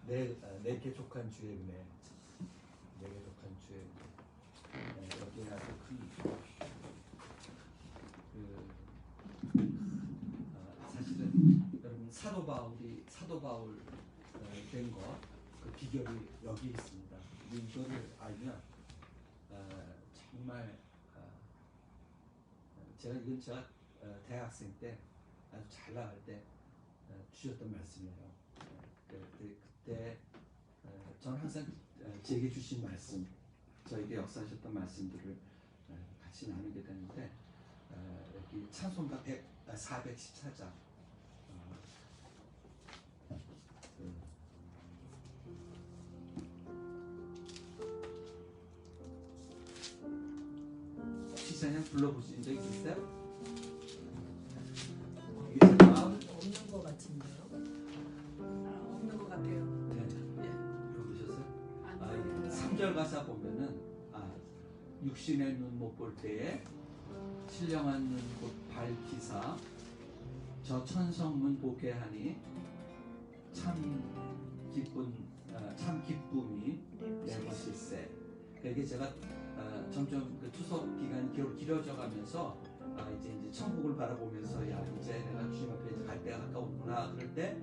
내게 족한 주의 은혜, 내게 족한 주의 은혜. 여기에 아주 사실은 여러분 사도 바울 된 거 그 비결이 여기 있습니다. 이거를 알면 정말 제가 대학생 때 아주 잘 나갈 때 주셨던 말씀이에요. 그때 저는 항상 제게 주신 말씀, 저에게 역사하셨던 말씀들을 같이 나누게 되는데 여기 찬송가 414장 혹시 그냥 불러보신 적 있어요? 없는 것 같은데요? 없는 것 같아요. 네, 불러보셨어요? 3절 가사 보면은 육신의 눈 못 볼 때에 신령한 눈 곧 밝히사 저 천성문 보게 하니 참 기쁨이 내 것일세. 이게 제가 점점 그 투석 기간이 길어져 가면서 이제 천국을 바라보면서 야 이제 내가 주님 앞에 이제 갈 때가 가까웠구나 그럴 때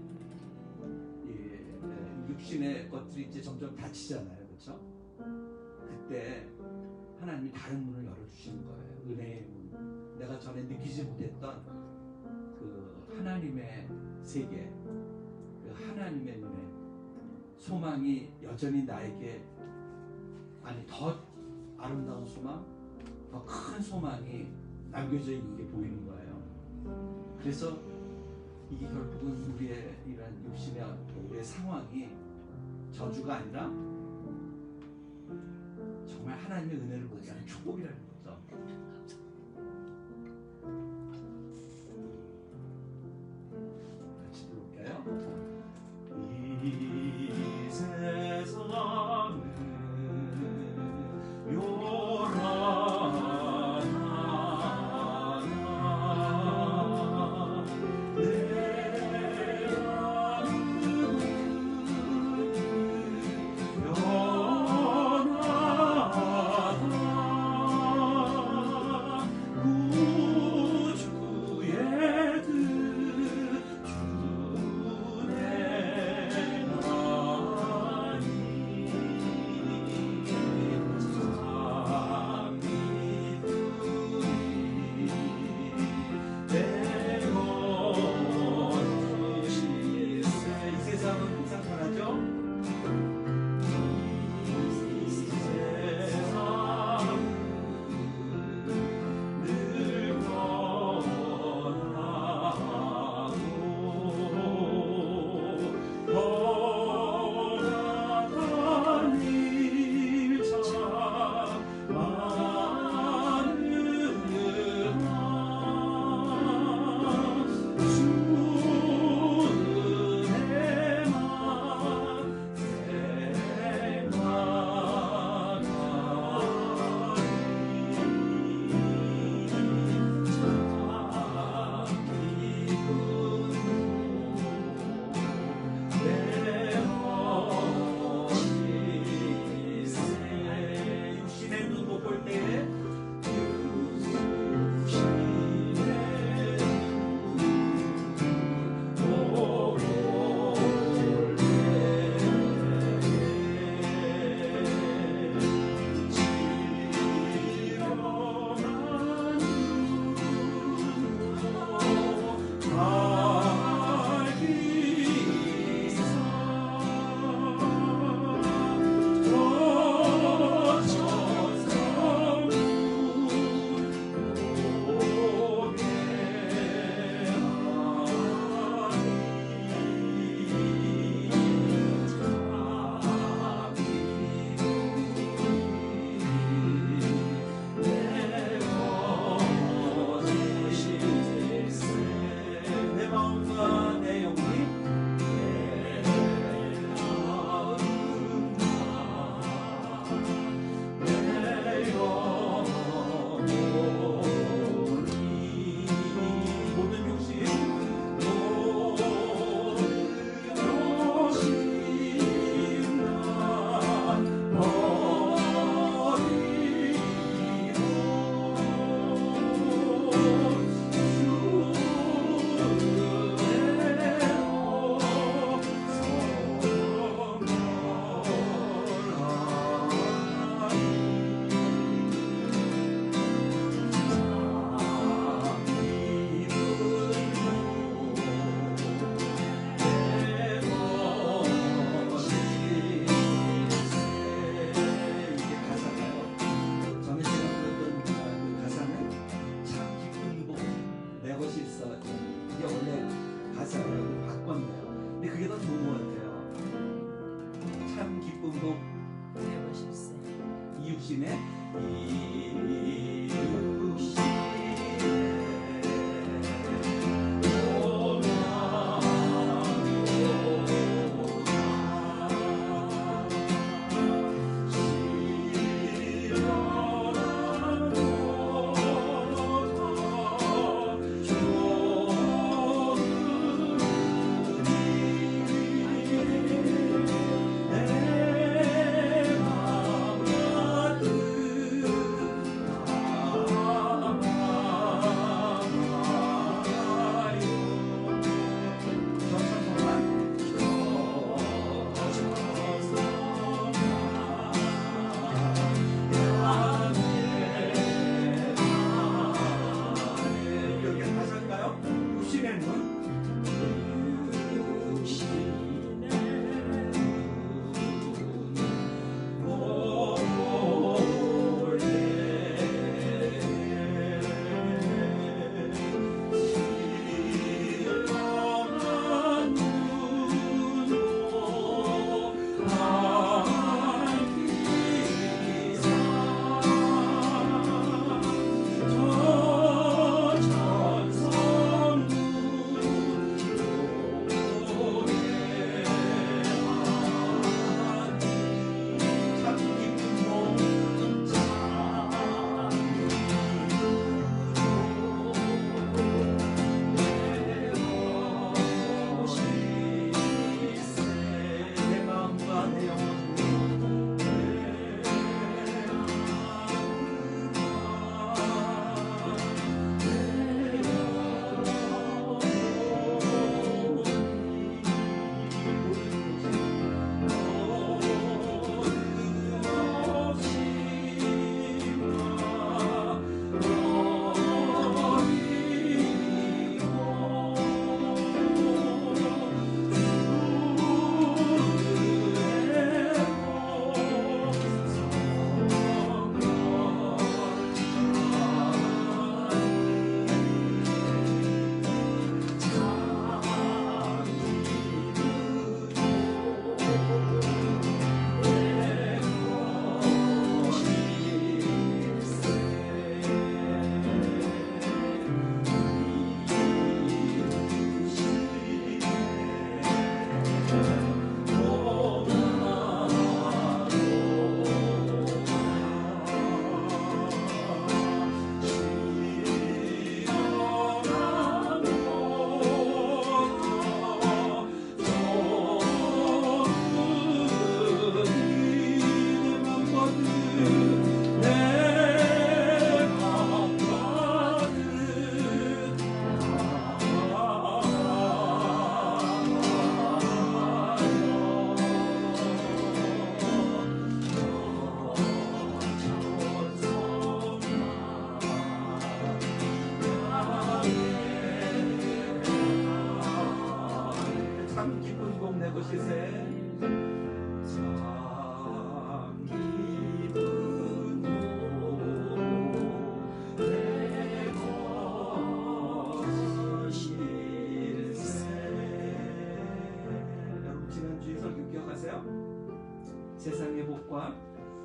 육신의 것들이 이제 점점 닫히잖아요, 그렇죠? 그때 하나님이 다른 문을 열어주시는 거예요. 은혜의 문. 내가 전에 느끼지 못했던 그 하나님의 세계, 그 하나님의 은혜, 소망이 여전히 나에게 더 아름다운 소망, 더 큰 소망이 남겨져 있는 게 보이는 거예요. 그래서 이게 결국은 우리의 이런 육신의 우리의 상황이 저주가 아니라 정말 하나님의 은혜를 보지 않는 축복이라는 거죠. 같이 들어볼까요? 이 세상은 기쁜 곡 150세 이육신의 세상의 복과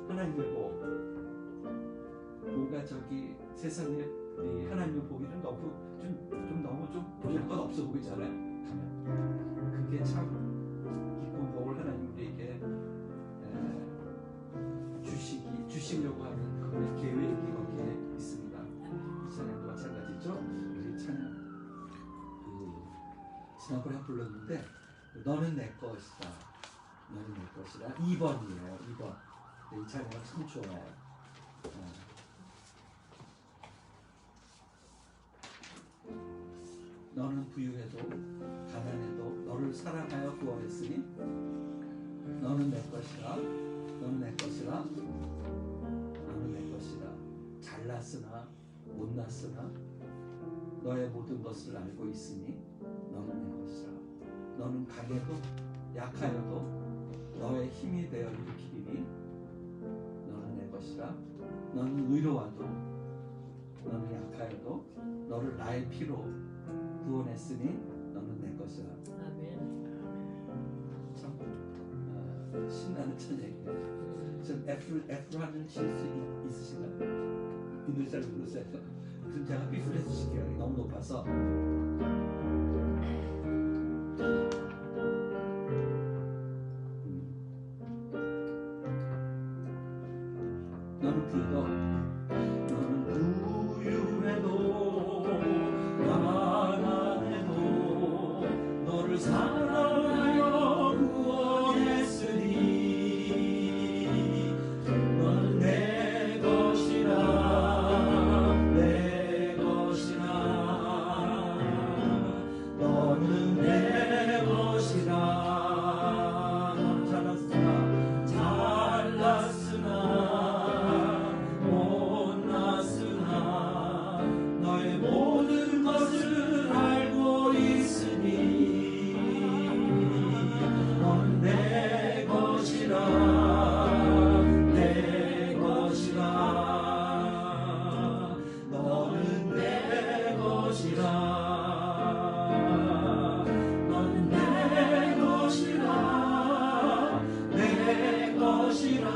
하나님의 복. 뭔가 저기 세상에 이 하나님의 복이 좀 너무 좀 보실 것 없어 보이잖아요. 그게 참 기쁜 복을 하나님 우리에게 주시려고 하는 그런 계획이 거기에 있습니다. 이 찬양도 마찬가지죠. 우리 찬양 지난번에 불렀는데 너는 내 것이다. 너는 내 것이다. 2번이에요. 2번. 이 찬양 참 좋아요. 너는 부유해도 가난해도 너를 사랑하여 구원했으니 너는 내 것이라. 너는 내 것이라. 너는 내 것이라. 잘났으나 못났으나 너의 모든 것을 알고 있으니 너는 내 것이라. 너는 강해도 약하여도 너의 힘이 되어 일으키리니 너는 내 것이라. 너는 의로와도 너는 약하여도 너를 나의 피로 구원했으니 너는 내 것이라. 아멘. 참 신나는 찬양이에요. 좀 F로 하면 칠 수 있으신가요? 이 노래 잘 모르세요? 그럼 제가 B를 해주실게요. 너무 높아서. 너는 부유도 너는 부유해도 가난해도 너를 사랑하여 구원했으니 너는 내 것이라 내 것이라 너는 내 것이라 너는 잘났으나 못났으나 너의 모든 것을 알고 있으니 너는 내 것이라 내 것이라 너는 내 것이라 너는 내 것이라 내 것이라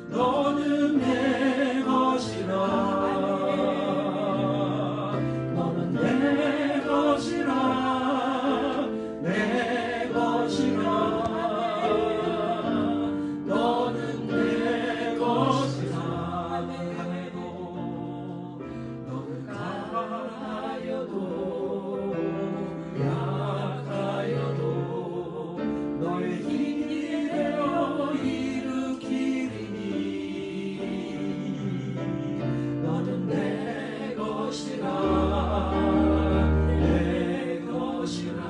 너는 내 것이라 너는 내 것이라 내 것이라 너는 내 것이라 강해도 너는 강하여도 약하여도 너의 힘이 되어 일으키리니 너는 내 것이라 내 것이라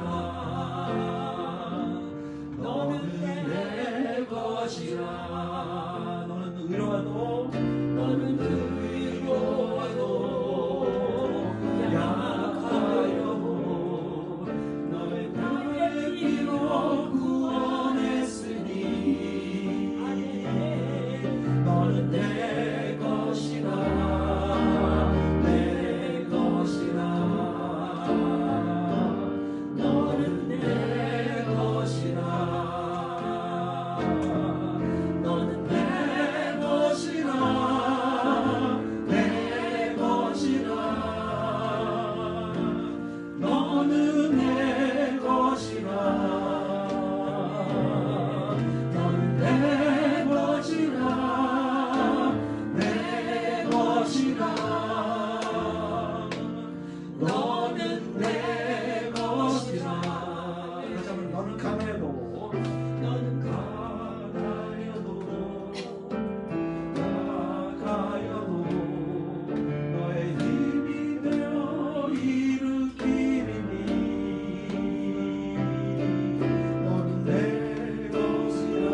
너는 내 것이라 너는 의로워도 너는 의로워도 약하여도 너의 나의 피로 구원했으니 너는 내 것이라 내 것이라 너는 내 것이라 너는 내 것이라 내 것이라 너는 내 것이라 너는 내 것이라 내 것이라 너는 내 것이라 그러자면 너는 강해도 너는 강하여도 약하여도 너의 힘이 되어 일으키리니 너는 내 것이라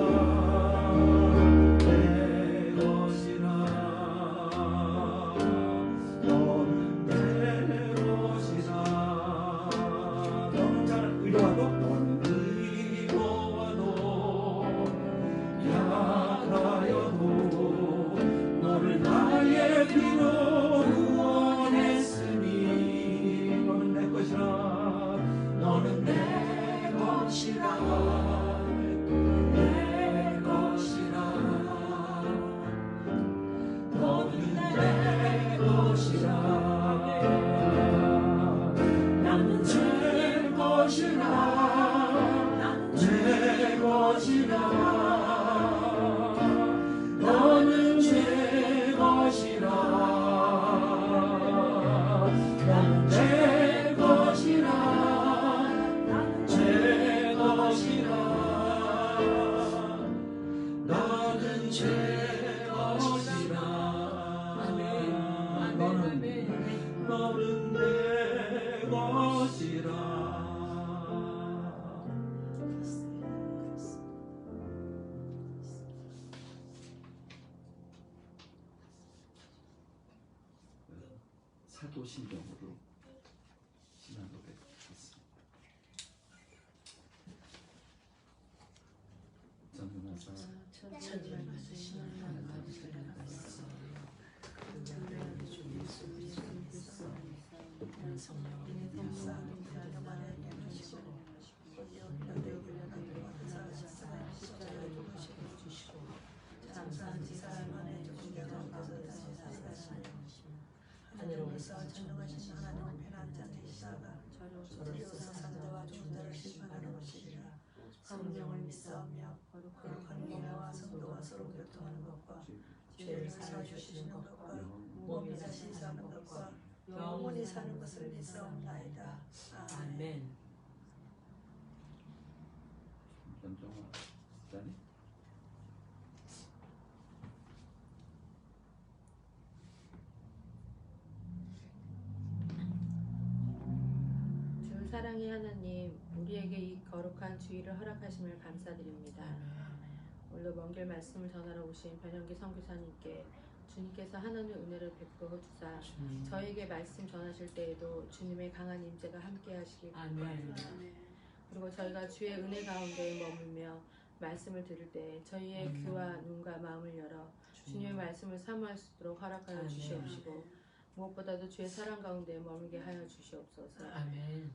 내 것이라 너는 내 것이라 너는 잘 의로워도 너는 의로워도 약하여도 너를 나의 피로 구원했으니 너는 내 것이라 너는 내 것이라 내 것이라 너는 내 것이라 나는 내 것이라 내 것이라 너는 내 것이라 나는 내 것이라 제 것이라 나는 제 것이라 너는 내 것이라 사도신경으로 신앙 고백 했습니다. 전능하사 천지만수 신앙만 받으시라서 그냥 주 예수 그리스도 성령의 역사를 받으시고 성령을 믿사오며 거룩한 몸과 성도가 서로 교통하는 것과 죄를 사하여 주시는 것과 몸이 다시 사는 것과 영원히 사는 것을 믿사옵나이다. 아멘. 연정아 자니? 주 사랑의 하나님, 우리에게 이 거룩한 주일을 허락하심을 감사드립니다. 오늘도 먼 길 말씀을 전하러 오신 변영기 선교사님께 주님께서 하나님의 은혜를 베풀어 주사 저에게 말씀 전하실 때에도 주님의 강한 임재가 함께 하시길 기도합니다. 그리고 저희가 주의 은혜 가운데 머물며 말씀을 들을 때 저희의 귀와 눈과 마음을 열어 주님의 말씀을 사모할 수 있도록 허락하여 주시옵시고 무엇보다도 주의 사랑 가운데 머물게 하여 주시옵소서.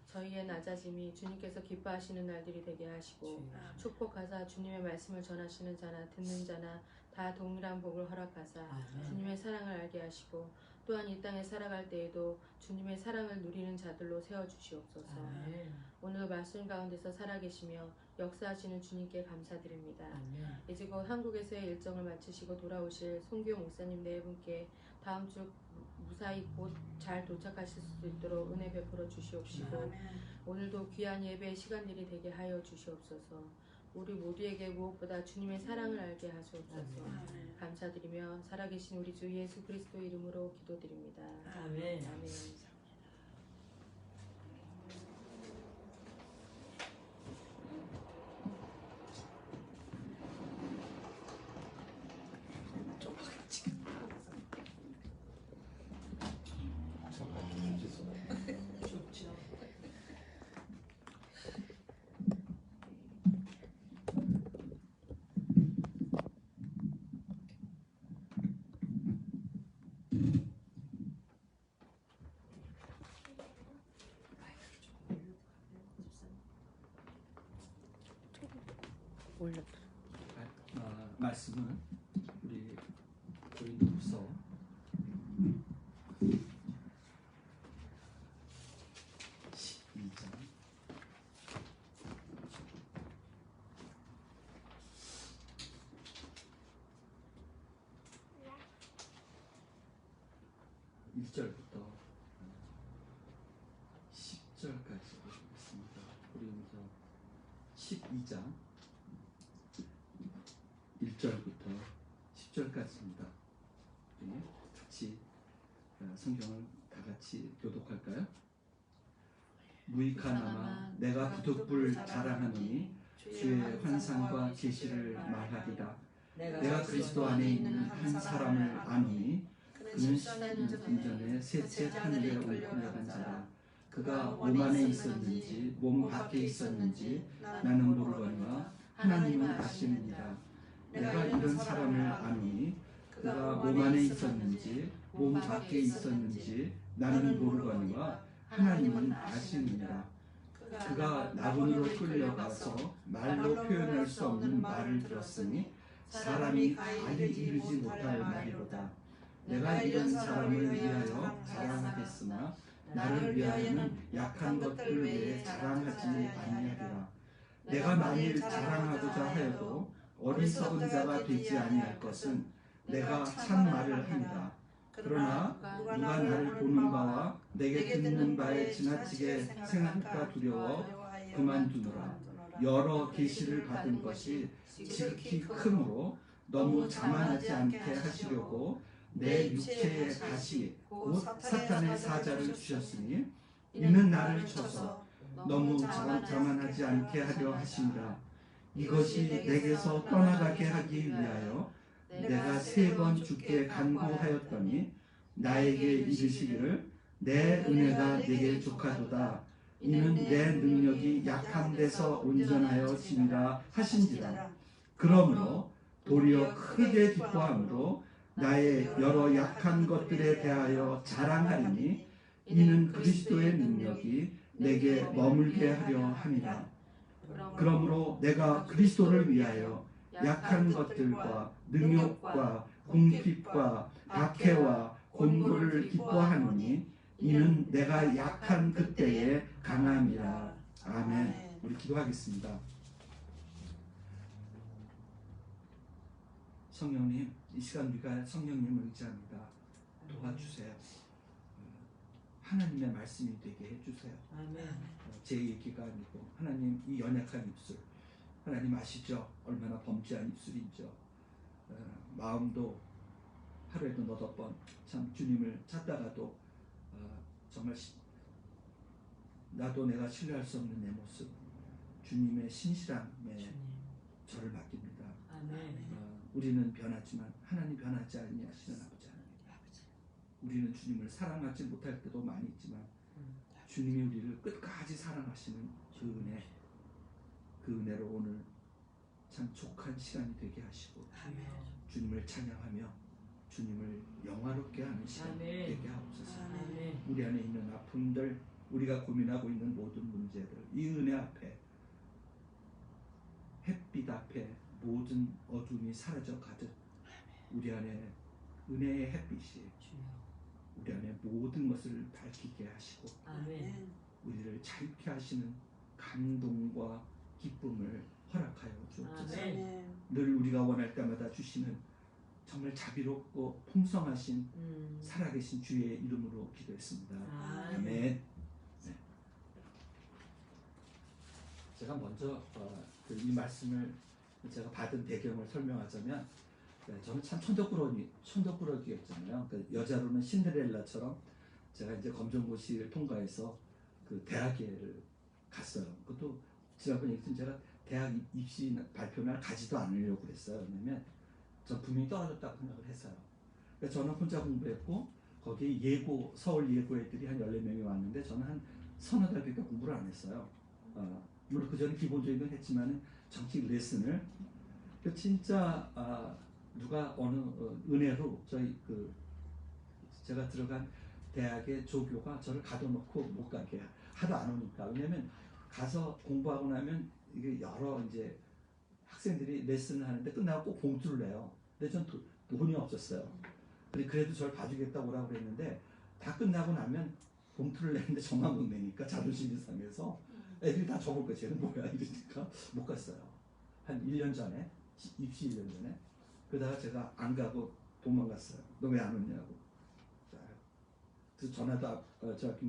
저희의 낮아짐이 주님께서 기뻐하시는 날들이 되게 하시고 축복하사 주님의 말씀을 전하시는 자나 듣는 자나 다 동일한 복을 허락하사 주님의 사랑을 알게 하시고 또한 이 땅에 살아갈 때에도 주님의 사랑을 누리는 자들로 세워주시옵소서. 오늘 말씀 가운데서 살아계시며 역사하시는 주님께 감사드립니다. 이제 곧 한국에서의 일정을 마치시고 돌아오실 송기호 목사님 네 분께 다음 주 무사히 곧 잘 도착하실 수 있도록 은혜 베풀어 주시옵시고 오늘도 귀한 예배의 시간들이 되게 하여 주시옵소서. 우리 모두에게 무엇보다 주님의 사랑을 알게 하시옵소서. 감사드리며 살아계신 우리 주 예수 그리스도 이름으로 기도드립니다. 아멘. 아멘. 좋죠. 말씀은 우리 고린도후서 12장 1절부터 10절까지 보겠습니다. 고린도서 12장 1절부터 10절까지입니다. 같이 성경을 다 같이 교독할까요? 무익하나마 내가 부득불 자랑하노니 주의 환상과 계시를 말하리라. 내가 그리스도 안에 있는 한 사람을 아노니 그는 10년 전에 셋째 하늘에 올려간 자라. 그가 몸 안에 있었는지 몸 밖에 있었는지 나는 모르거니와 하나님은 아시느니라. 내가 이런 사람을 아노니 그가 몸 안에 있었는지 몸 밖에 있었는지 나는 모르거니와 하나님은 아시느니라. 그가 나군으로 끌려가서 말로 표현할 수 없는 말을 들었으니 사람이 아예 이르지 못할 말이로다. 내가 이런 사람을 위하여 자랑하겠으나 나를 위하여는 약한 것들 외에 자랑하지 아니하리라. 내가 만일 자랑하고자 하여도 어리석은 자가 되지 아니할 것은 내가 참 말을 합니다. 그러나 누가 나를 보는 바와 내게 듣는 바에 지나치게 생각과 두려워 그만두노라. 여러 계시를 받은 것이 지극히 크므로 너무 자만하지 않게 하시려고 내 육체의 가시 곧 사탄의 사자를 주셨으니 이는 나를 쳐서 너무 자만하지 않게 하려 하심이라. 이것이 내게서 떠나가게 하기 위하여 내가 3번 주께 간구하였더니 나에게 이르시기를 내 은혜가 내게 족하도다. 이는 내 능력이 약한 데서 온전하여 짐이라 하신지라. 그러므로 도리어 크게 기뻐함으로 나의 여러 약한 것들에 대하여 자랑하리니 이는 그리스도의 능력이 내게 머물게 하려 함이라. 그러므로 내가 그리스도를 위하여 약한 것들과 능욕과 궁핍과 박해와 곤고를 기뻐하노니 이는 내가 약한 그때에 강함이라. 아멘. 우리 기도하겠습니다. 성령님, 이 시간 우리가 성령님을 의지합니다. 도와주세요. 하나님의 말씀이 되게 해주세요. 제 얘기가 아니고 하나님 이 연약한 입술, 하나님 아시죠? 얼마나 범죄한 입술인지요. 마음도 하루에도 너댓 번 참 주님을 찾다가도 정말 나도 내가 신뢰할 수 없는 내 모습, 주님의 신실함에 저를 맡깁니다. 우리는 변하지만 하나님 변하지 아니하시는 아버지 하나님. 우리는 주님을 사랑하지 못할 때도 많이 있지만 주님이 우리를 끝까지 사랑하시는 그 은혜로 오늘 참 족한 시간이 되게 하시고 주님을 찬양하며 주님을 영화롭게 하는 시간 되게 하옵소서. 우리 안에 있는 아픔들, 우리가 고민하고 있는 모든 문제들, 이 은혜 앞에, 햇빛 앞에 모든 어둠이 사라져 가듯 우리 안에 은혜의 햇빛이 우리 안에 모든 것을 밝히게 하시고 우리를 자유케 하시는 감동과 기쁨을 허락하여 주옵소서. 늘 우리가 원할 때마다 주시는 정말 자비롭고 풍성하신 살아계신 주의 이름으로 기도했습니다. 아멘. 네. 제가 먼저 이 말씀을 제가 받은 배경을 설명하자면, 저는 참 천덕꾸러기였잖아요. 그러니까 여자로는 신데렐라처럼 제가 이제 검정고시를 통과해서 그 대학을 갔어요. 그것도 지난번에 얘기했던 제가 대학 입시 발표날 가지도 않으려고 그랬어요. 왜냐면 전 분명히 떨어졌다고 생각을 했어요. 그러니까 저는 혼자 공부했고 거기 서울 예고 애들이 한 14명이 왔는데 저는 한 서너 달밖에 공부를 안 했어요. 물론 그 전에 기본적인 건 했지만은 정식 레슨을 진짜 누가 어느 은혜로 저희 제가 들어간 대학의 조교가 저를 가둬놓고 못 가게 하도 안 오니까. 왜냐면 가서 공부하고 나면 이게 여러 이제 학생들이 레슨을 하는데 끝나고 꼭 봉투를 내요. 근데 전 돈이 없었어요. 그래도 저를 봐주겠다고 오라고 그랬는데 다 끝나고 나면 봉투를 내는데 저만 못 내니까 자존심이 상해서 애들이 다 적을 거야. 쟤는 뭐야 이러니까 못 갔어요. 한 1년 전에, 입시 1년 전에. 그러다가 제가 안 가고 도망갔어요. 너 왜 안 오냐고. 그래서 전화도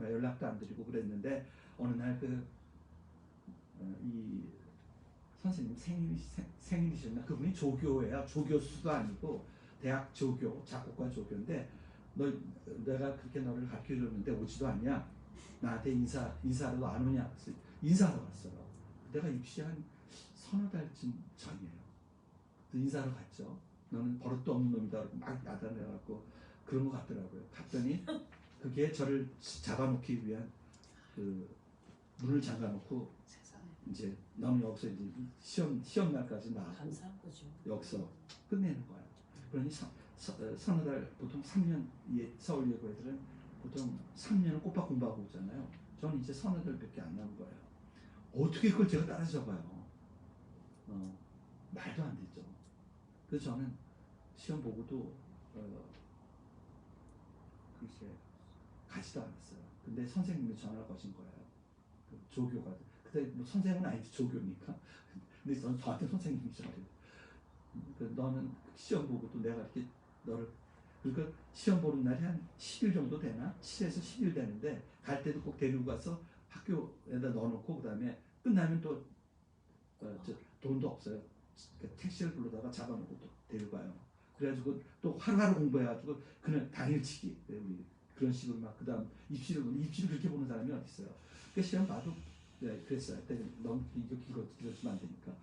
연락도 안 드리고 그랬는데 어느 날 이 선생님 생일이셨나? 그분이 조교예요. 조교수도 아니고 대학 조교, 작곡가 조교인데 내가 그렇게 너를 가르쳐줬는데 오지도 않냐? 나한테 인사하러 안 오냐? 그래서 인사하러 갔어요. 내가 입시 한 서너 달쯤 전이에요. 인사하러 갔죠. 너는 버릇도 없는 놈이다. 그러고 막 나다내갖고 그런 것 같더라고요. 갔더니 그게 저를 잡아놓기 위한 문을 잠가놓고 이제 너는 여기서 이제 시험 날까지 나가고 여기서 끝내는 거야. 그러니 서너 달 보통 3년 서울 예고 애들은 보통 3년을 꼬박 공부하고 오잖아요. 저는 이제 서너 달밖에 안 남은 거예요. 어떻게 그걸 제가 따라잡아요? 말도 안 되죠. 그래서 저는 시험 보고도 글쎄 가지도 않았어요. 근데 선생님이 전화를 거신 거예요. 조교가. 근데 뭐 선생님은 아니지 조교니까. 근데 저한테 선생님이죠. 너는 시험 보고도 내가 이렇게 너를 그러니까 시험 보는 날이 한 10일 정도 되나? 7에서 10일 되는데 갈 때도 꼭 데리고 가서 학교에다 넣어놓고 그다음에 끝나면 또 돈도 없어요. 택시를 불러다가 잡아놓고 또 데리고 가요. 그래가지고 또 하루하루 공부해가지고 그날 당일치기 그런 식으로 막 그다음 입시를 그렇게 보는 사람이 어디 있어요? 그 시험 봐도 그랬어요. 그때 너무 길어지면 안 되니까.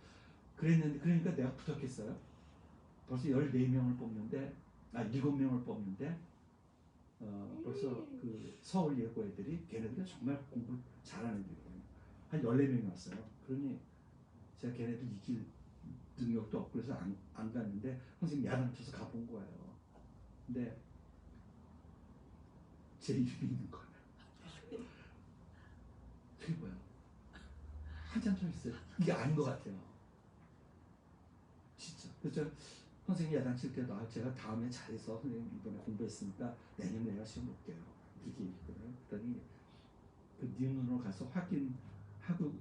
그랬는데 그러니까 내가 부탁했어요. 벌써 14명을 뽑는데 7명을 뽑는데 벌써 그 서울 예고 애들이 걔네들은 정말 공부 잘하는 애들이거든요. 한 14명이 왔어요. 그러니 제가 걔네들 이길 능력도 없고 그래서 안 갔는데 선생님 야단쳐서 가본 거예요. 근데 제 이름이 있는 거예요. 그게 뭐야? 한참 좀 있어요. 이게 아닌 것 같아요. 진짜. 그래서 선생님이 야단칠 때도 제가 다음에 잘해서 선생님 이번에 공부했으니까 내년에 내가 시험 볼게요. 이렇게 얘기했거든요. 그랬더니 네 눈으로 가서 확인하고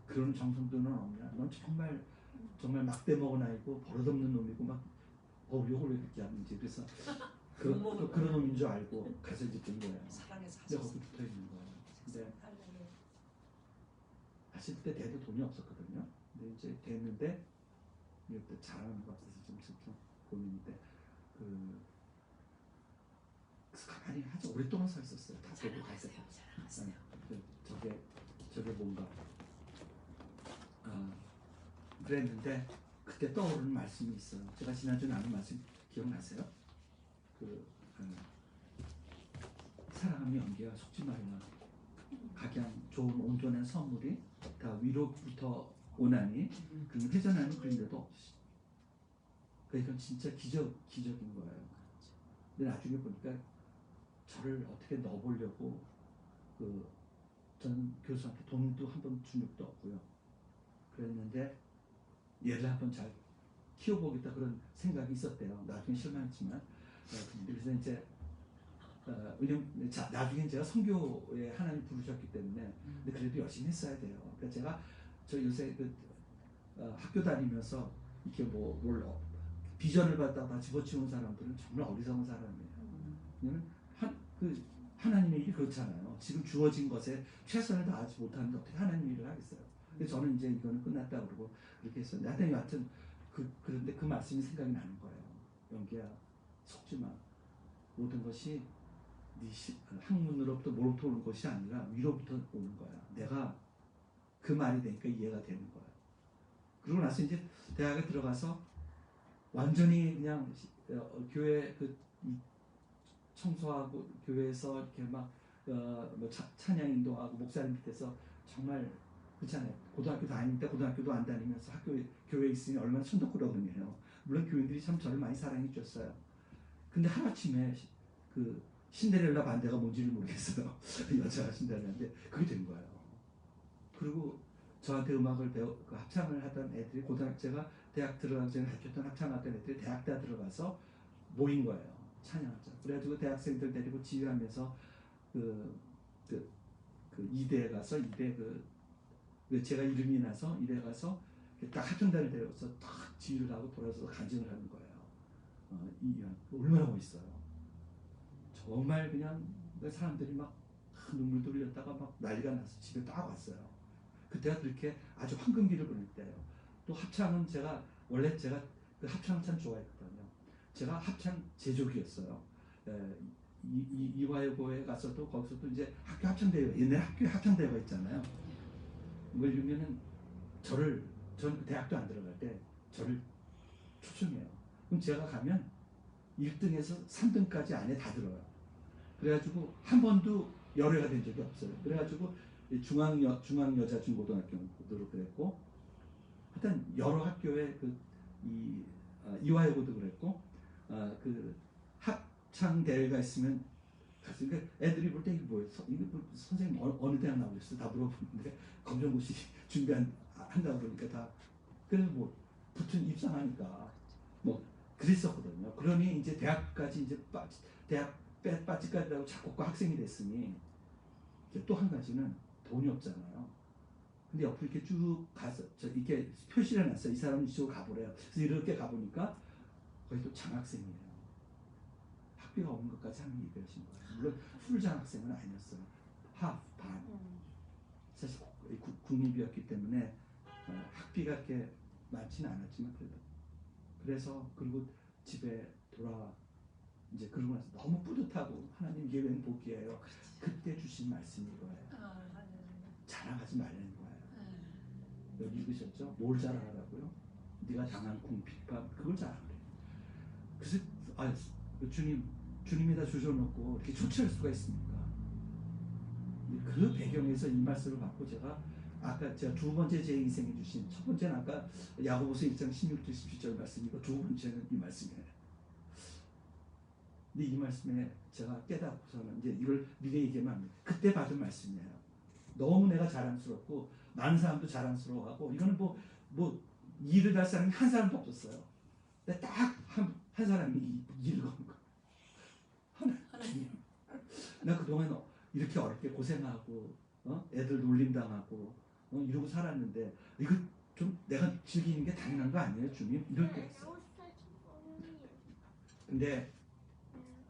그런 정성도는 없냐? 넌 정말 막대 먹은 아이고 버릇없는 놈이고 막 요걸 왜 그렇게 하는지. 그래서 그런 놈인 줄 알고 가서 이제 된 거예요. 사랑해서 근데 거기 붙어 있는 거예요. 근데 사실 그때 대도 돈이 없었거든요. 근데 이제 됐는데 이것도 잘하는 것 같아서 좀 고민인데 그래서 가만히 아주 오랫동안 서 있었어요. 다 되고 갈 때. 저게 뭔가 그랬는데 그때 떠오르는 말씀이 있어요. 제가 지난주에 나눈 말씀 기억나세요? 사랑하며 연기와 속지 말라. 각양 좋은 온전한 선물이 다 위로부터 오나니 그는 회전하는 그림자도 없으시. 그러니까 진짜 기적인 거예요. 근데 나중에 보니까 저를 어떻게 넣어보려고 저는 교수한테 돈도 한 번 준 적도 없고요. 그랬는데 얘를 한번 잘 키워보겠다 그런 생각이 있었대요. 나중에 실망했지만 그래서 이제 왜냐면 나중에 제가 선교에 하나님 부르셨기 때문에 근데 그래도 열심히 했어야 돼요. 그러니까 저 요새 학교 다니면서 이렇게 뭘 비전을 받다가 집어치운 사람들은 정말 어리석은 사람이에요. 왜냐면 하나님의 일이 그렇잖아요. 지금 주어진 것에 최선을 다하지 못하는데 어떻게 하나님 일을 하겠어요. 그래서 저는 이제 이거는 끝났다 그러고 그렇게 했었는데 하여튼 그런데 그 말씀이 생각이 나는 거예요. 연기야 속지 마. 모든 것이 학문으로부터 뭐로부터 오는 것이 아니라 위로부터 오는 거야. 내가 그 말이 되니까 이해가 되는 거야. 그러고 나서 이제 대학에 들어가서 완전히 그냥 교회 청소하고 교회에서 이렇게 막 찬양 인도하고 목사님 밑에서 정말 그렇잖아요. 고등학교 다닐 때 고등학교도 안 다니면서 교회에 있으니 얼마나 천덕꾸러기네요. 물론 교인들이 참 저를 많이 사랑해 주셨어요. 근데 하루아침에 신데렐라 반대가 뭔지를 모르겠어요. 여자가 신데렐라인데 그게 된 거예요. 그리고 저한테 음악을 합창을 하던 애들이 제가 대학 들어가기 전에 가르쳤던 합창하던 애들이 대학 다 들어가서 모인 거예요. 찬양하자. 그래가지고 대학생들 데리고 지휘하면서 이대에 가서 제가 이름이 나서 이대에 가서 딱 합창단을 데려가서 딱 지휘를 하고 돌아서 간증을 하는 거예요. 얼마나 멋있어요. 정말 그냥 사람들이 막 눈물도 흘렸다가 막 난리가 나서 집에 딱 왔어요. 그때가 그렇게 아주 황금기를 보낼 때예요. 또 합창은 원래 제가 그 합창을 참 좋아했거든요. 제가 합창 제조기였어요. 이화여고에 가서도 거기서도 이제 학교 합창대회, 옛날에 학교에 합창대회가 있잖아요. 그러면은 저는 대학도 안 들어갈 때 저를 초청해요. 그럼 제가 가면 1등에서 3등까지 안에 다 들어요. 그래가지고 한 번도 열애가 된 적이 없어요. 그래가지고 중앙여자중고등학교도 그랬고 하여튼 여러 학교에 이화여고도 그랬고 합창 대회가 있으면 갔으니까 애들이 볼 때 이게 뭐예요? 선생님 어느 대학 나오셨어요? 다 물어보는데 검정고시 한다고 그러니까 다 그래서 붙은 입상하니까 그랬었거든요. 그러니 이제 대학까지 이제 대학 빠지까지 하고 작곡가 학생이 됐으니 또 한 가지는 돈이 없잖아요. 근데 옆으로 이렇게 쭉 가서 이렇게 표시를 해놨어요. 이 사람은 이쪽으로 가보래요. 그래서 이렇게 가보니까 거기 또 장학생이에요. 학비가 없는 것까지 하는 얘기하신 거예요. 물론 풀 장학생은 아니었어요. 반. 사실 국립이었기 때문에 학비가 그렇게 많지는 않았지만 그래서 그리고 집에 이제 그러고 나서 너무 뿌듯하고 하나님 이게 웬 복이에요. 그때 주신 말씀이 이거예요. 자랑하지 말라는 거예요. 여기 읽으셨죠? 뭘 자랑하라고요? 네가 당한 궁핍과 그걸 자랑하래요. 그래서 주님이 다 주셔놓고 이렇게 초췌할 수가 있습니까? 그 배경에서 이 말씀을 받고 제가 두 번째 제 인생에 주신 첫 번째는 아까 야고보서 1장 16절 17절 말씀이고 두 번째는 이 말씀이에요. 근데 이 말씀에 제가 깨닫고서는 이제 이걸 미래 얘기하면 안 돼요. 그때 받은 말씀이에요. 너무 내가 자랑스럽고 많은 사람도 자랑스러워하고 이거는 일을 할 사람이 한 사람도 없었어요. 근데 딱 한 사람이 일을 거는 거예요. 하나님. 나 그동안 이렇게 어렵게 고생하고 애들 놀림당하고 이러고 살았는데 이거 좀 내가 즐기는 게 당연한 거 아니에요, 주님? 이럴 때 했어요. 근데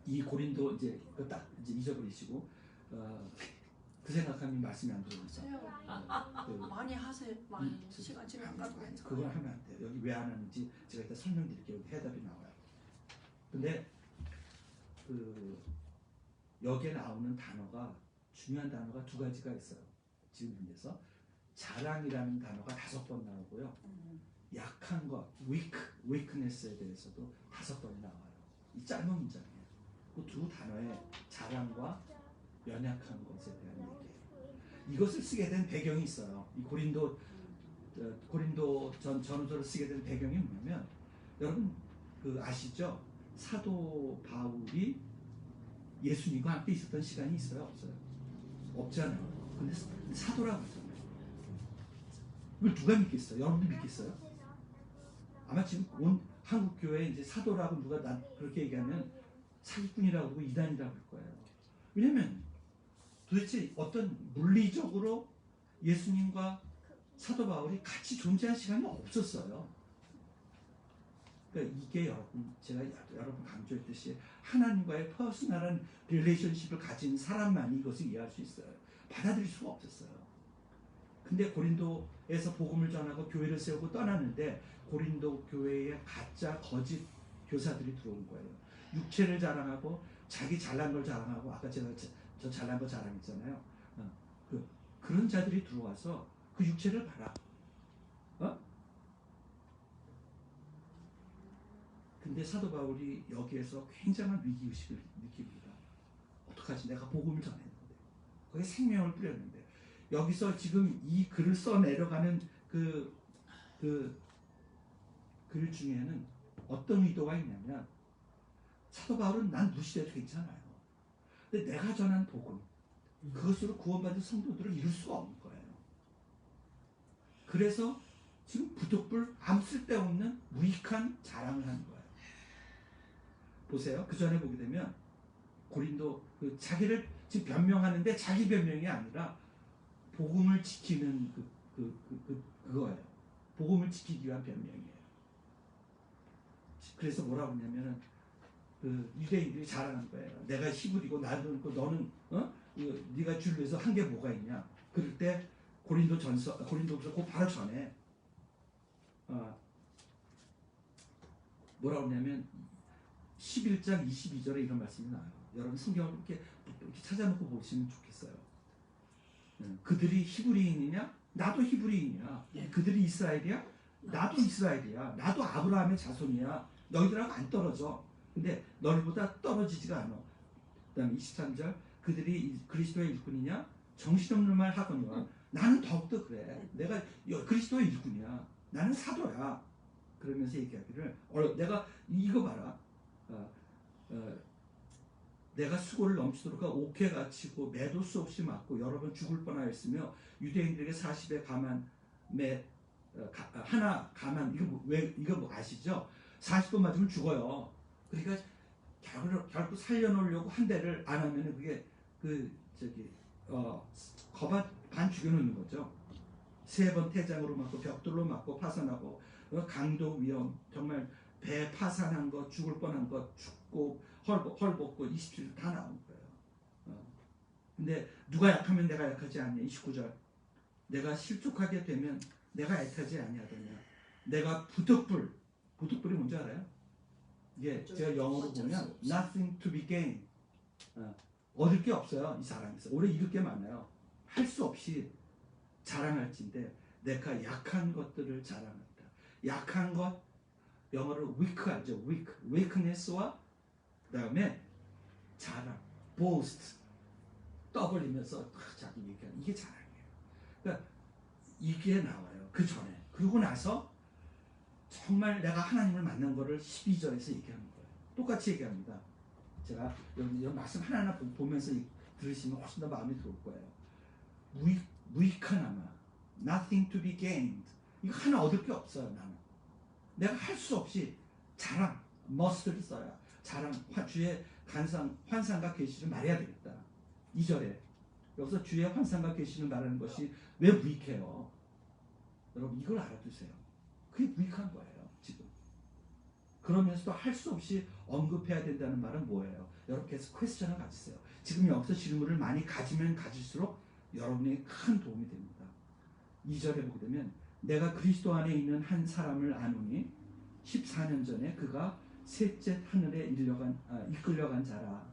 이 고린도 이제 딱 이제 잊어버리시고 그 생각하면 말씀이 안 들어오니까 많이 하세요. 많이 시간 지금 안 가고 그걸 하면 안 돼요. 여기 왜 안 하는지 제가 일단 설명드릴게요. 여기 해답이 나와요. 근데 여기에 나오는 단어가 중요한 단어가 두 가지가 있어요. 지금 현재서 자랑이라는 단어가 5번 나오고요. 약한 것, weakness에 대해서도 5번이 나와요. 이 짧은 문장이에요. 그 두 단어의 자랑과 연약한 것에 대한 얘기예요. 이것을 쓰게 된 배경이 있어요. 이 고린도 전후서를 쓰게 된 배경이 뭐냐면 여러분 아시죠? 사도 바울이 예수님과 함께 있었던 시간이 있어요? 없어요? 없잖아요. 근데 사도라고 하잖아요. 이걸 누가 믿겠어요? 여러분도 믿겠어요? 아마 지금 온 한국 교회에 이제 사도라고 누가 그렇게 얘기하면 사기꾼이라고 하고 이단이라고 할 거예요. 왜냐면 도대체 어떤 물리적으로 예수님과 사도 바울이 같이 존재한 시간이 없었어요. 그러니까 이게 여러분, 제가 여러분 강조했듯이 하나님과의 퍼스널한 릴레이션십을 가진 사람만이 이것을 이해할 수 있어요. 받아들일 수가 없었어요. 근데 고린도에서 복음을 전하고 교회를 세우고 떠났는데 고린도 교회에 가짜 거짓 교사들이 들어온 거예요. 육체를 자랑하고 자기 잘난 걸 자랑하고 아까 제가 저 잘난 거 자랑했잖아요. 그런 자들이 들어와서 그 육체를 봐라. 근데 사도 바울이 여기에서 굉장한 위기의식을 느낍니다. 어떡하지? 내가 복음을 전했는데 거기에 생명을 뿌렸는데 여기서 지금 이 글을 써내려가는 그 글 중에는 어떤 의도가 있냐면 사도 바울은 난 무시해도 괜찮아요. 근데 내가 전한 복음 그것으로 구원받은 성도들을 이룰 수가 없는 거예요. 그래서 지금 부득불 아무 쓸데없는 무익한 자랑을 하는 거예요. 보세요. 그 전에 보게 되면 고린도 자기를 지금 변명하는데 자기 변명이 아니라 복음을 지키는 그거예요. 복음을 지키기 위한 변명이에요. 그래서 뭐라고 하냐면은 유대인들이 자랑한 거예요. 내가 히브리고 나는 너는 네가 줄에서 한 게 뭐가 있냐? 그럴 때 고린도전서 그 바로 전에 뭐라고 하냐면 11장 22절에 이런 말씀이 나와요. 여러분 성경을 이렇게 찾아놓고 보시면 좋겠어요. 그들이 히브리인이냐? 나도 히브리인이야. 그들이 이스라엘이야? 나도 이스라엘이야. 나도 아브라함의 자손이야. 너희들하고 안 떨어져. 근데 너희보다 떨어지지가 않아. 그 다음에 23절 그들이 그리스도의 일꾼이냐? 정신없는 말 하거니와 나는 더욱더 그래. 내가 그리스도의 일꾼이야. 나는 사도야. 그러면서 얘기하기를 내가 이거 봐라. 내가 수고를 넘치도록 옥회 갇히고 매도 수 없이 맞고 여러 번 죽을 뻔하였으며 유대인들에게 40의 가만에 하나 가만 이거 뭐 아시죠? 40번 맞으면 죽어요. 그러니까 결국 살려놓으려고 한 대를 안 하면은 그게 거반 반 죽여놓는 거죠. 3번 태장으로 맞고 벽돌로 맞고 파산하고 강도 위험 정말 배 파산한 거 죽을 뻔한 거 죽고 헐벗고 27절 다 나온 거예요. 근데 누가 약하면 내가 약하지 않냐. 29절 내가 실족하게 되면 내가 애타지 아니하더냐. 내가 부득불이 뭔지 알아요? 이게 제가 영어로 보면 nothing to be gained. 얻을 게 없어요. 이 사람에서 오히려 잃을 게 많아요. 할 수 없이 자랑할진데 내가 약한 것들을 자랑한다. 약한 것 영어로 weak 알죠? weakness와 그 다음에 자랑, boast 떠벌리면서 자기 얘기하는 이게 자랑이에요. 그러니까 이게 나와요. 그 전에 그러고 나서 정말 내가 하나님을 만난 거를 12절에서 얘기하는 거예요. 똑같이 얘기합니다. 제가 이런 말씀 하나하나 보면서 들으시면 훨씬 더 마음에 들어올 거예요. 무익하나마 nothing to be gained. 이거 하나 얻을 게 없어요. 나는 내가 할 수 없이 자랑 must를 써야 자랑 주의 환상과 계시를 말해야 되겠다. 2절에 여기서 주의 환상과 계시를 말하는 것이 왜 무익해요? 여러분 이걸 알아두세요. 그게 무익한 거예요. 지금 그러면서도 할 수 없이 언급해야 된다는 말은 뭐예요? 여러분 계속 퀘스천을 가지세요. 지금 여기서 질문을 많이 가지면 가질수록 여러분에게 큰 도움이 됩니다. 2절에 보게 되면 내가 그리스도 안에 있는 한 사람을 아노니 14년 전에 그가 셋째 하늘에 이끌려간 자라.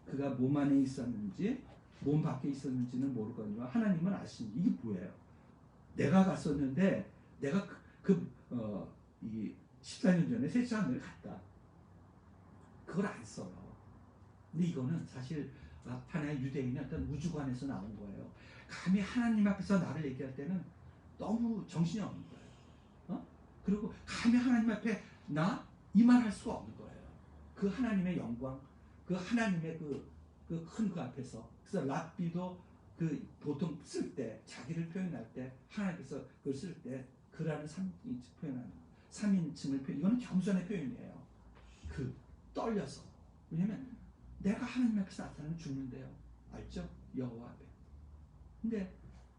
그가 몸 안에 있었는지 몸 밖에 있었는지는 모르거든요. 하나님은 아시니. 이게 뭐예요? 내가 갔었는데 내가 이 14년 전에 셋째 하늘에 갔다. 그걸 안 써요. 근데 이거는 사실 하나의 유대인의 어떤 우주관에서 나온 거예요. 감히 하나님 앞에서 나를 얘기할 때는 너무 정신이 없는 거예요. 그리고 감히 하나님 앞에 나 이 말 할 수가 없는 거예요. 그 하나님의 영광, 그 하나님의 그 큰 그 앞에서. 그래서 랍비도 그 보통 쓸 때 자기를 표현할 때 하나님께서 그걸 쓸 때 그라는 3인칭 표현하는 3인칭을 표현. 이거는 겸손의 표현이에요. 그 떨려서. 왜냐면 내가 하나님 앞에서 나타나면 죽는데요. 알죠? 여호와 앞에. 근데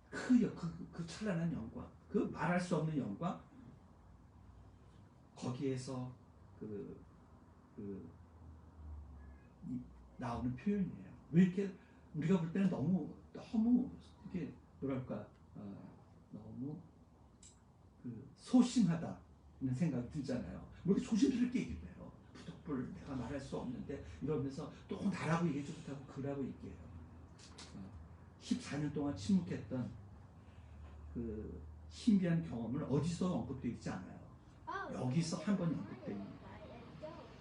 그 찬란한 영광, 그 말할 수 없는 영광, 거기에서 나오는 표현이에요. 왜 이렇게 우리가 볼 때는 너무 이게 뭐랄까 너무 소심하다는 생각이 들잖아요. 왜 이렇게 조심스럽게 얘기를 해요? 부득불 내가 말할 수 없는데 이러면서 또 나라고 얘기하지 못하고 그라고 얘기해요. 14년 동안 침묵했던 그 신비한 경험을 어디서 언급되어 있지 않아요. 여기서 한 번 언급되어 있는 거예요.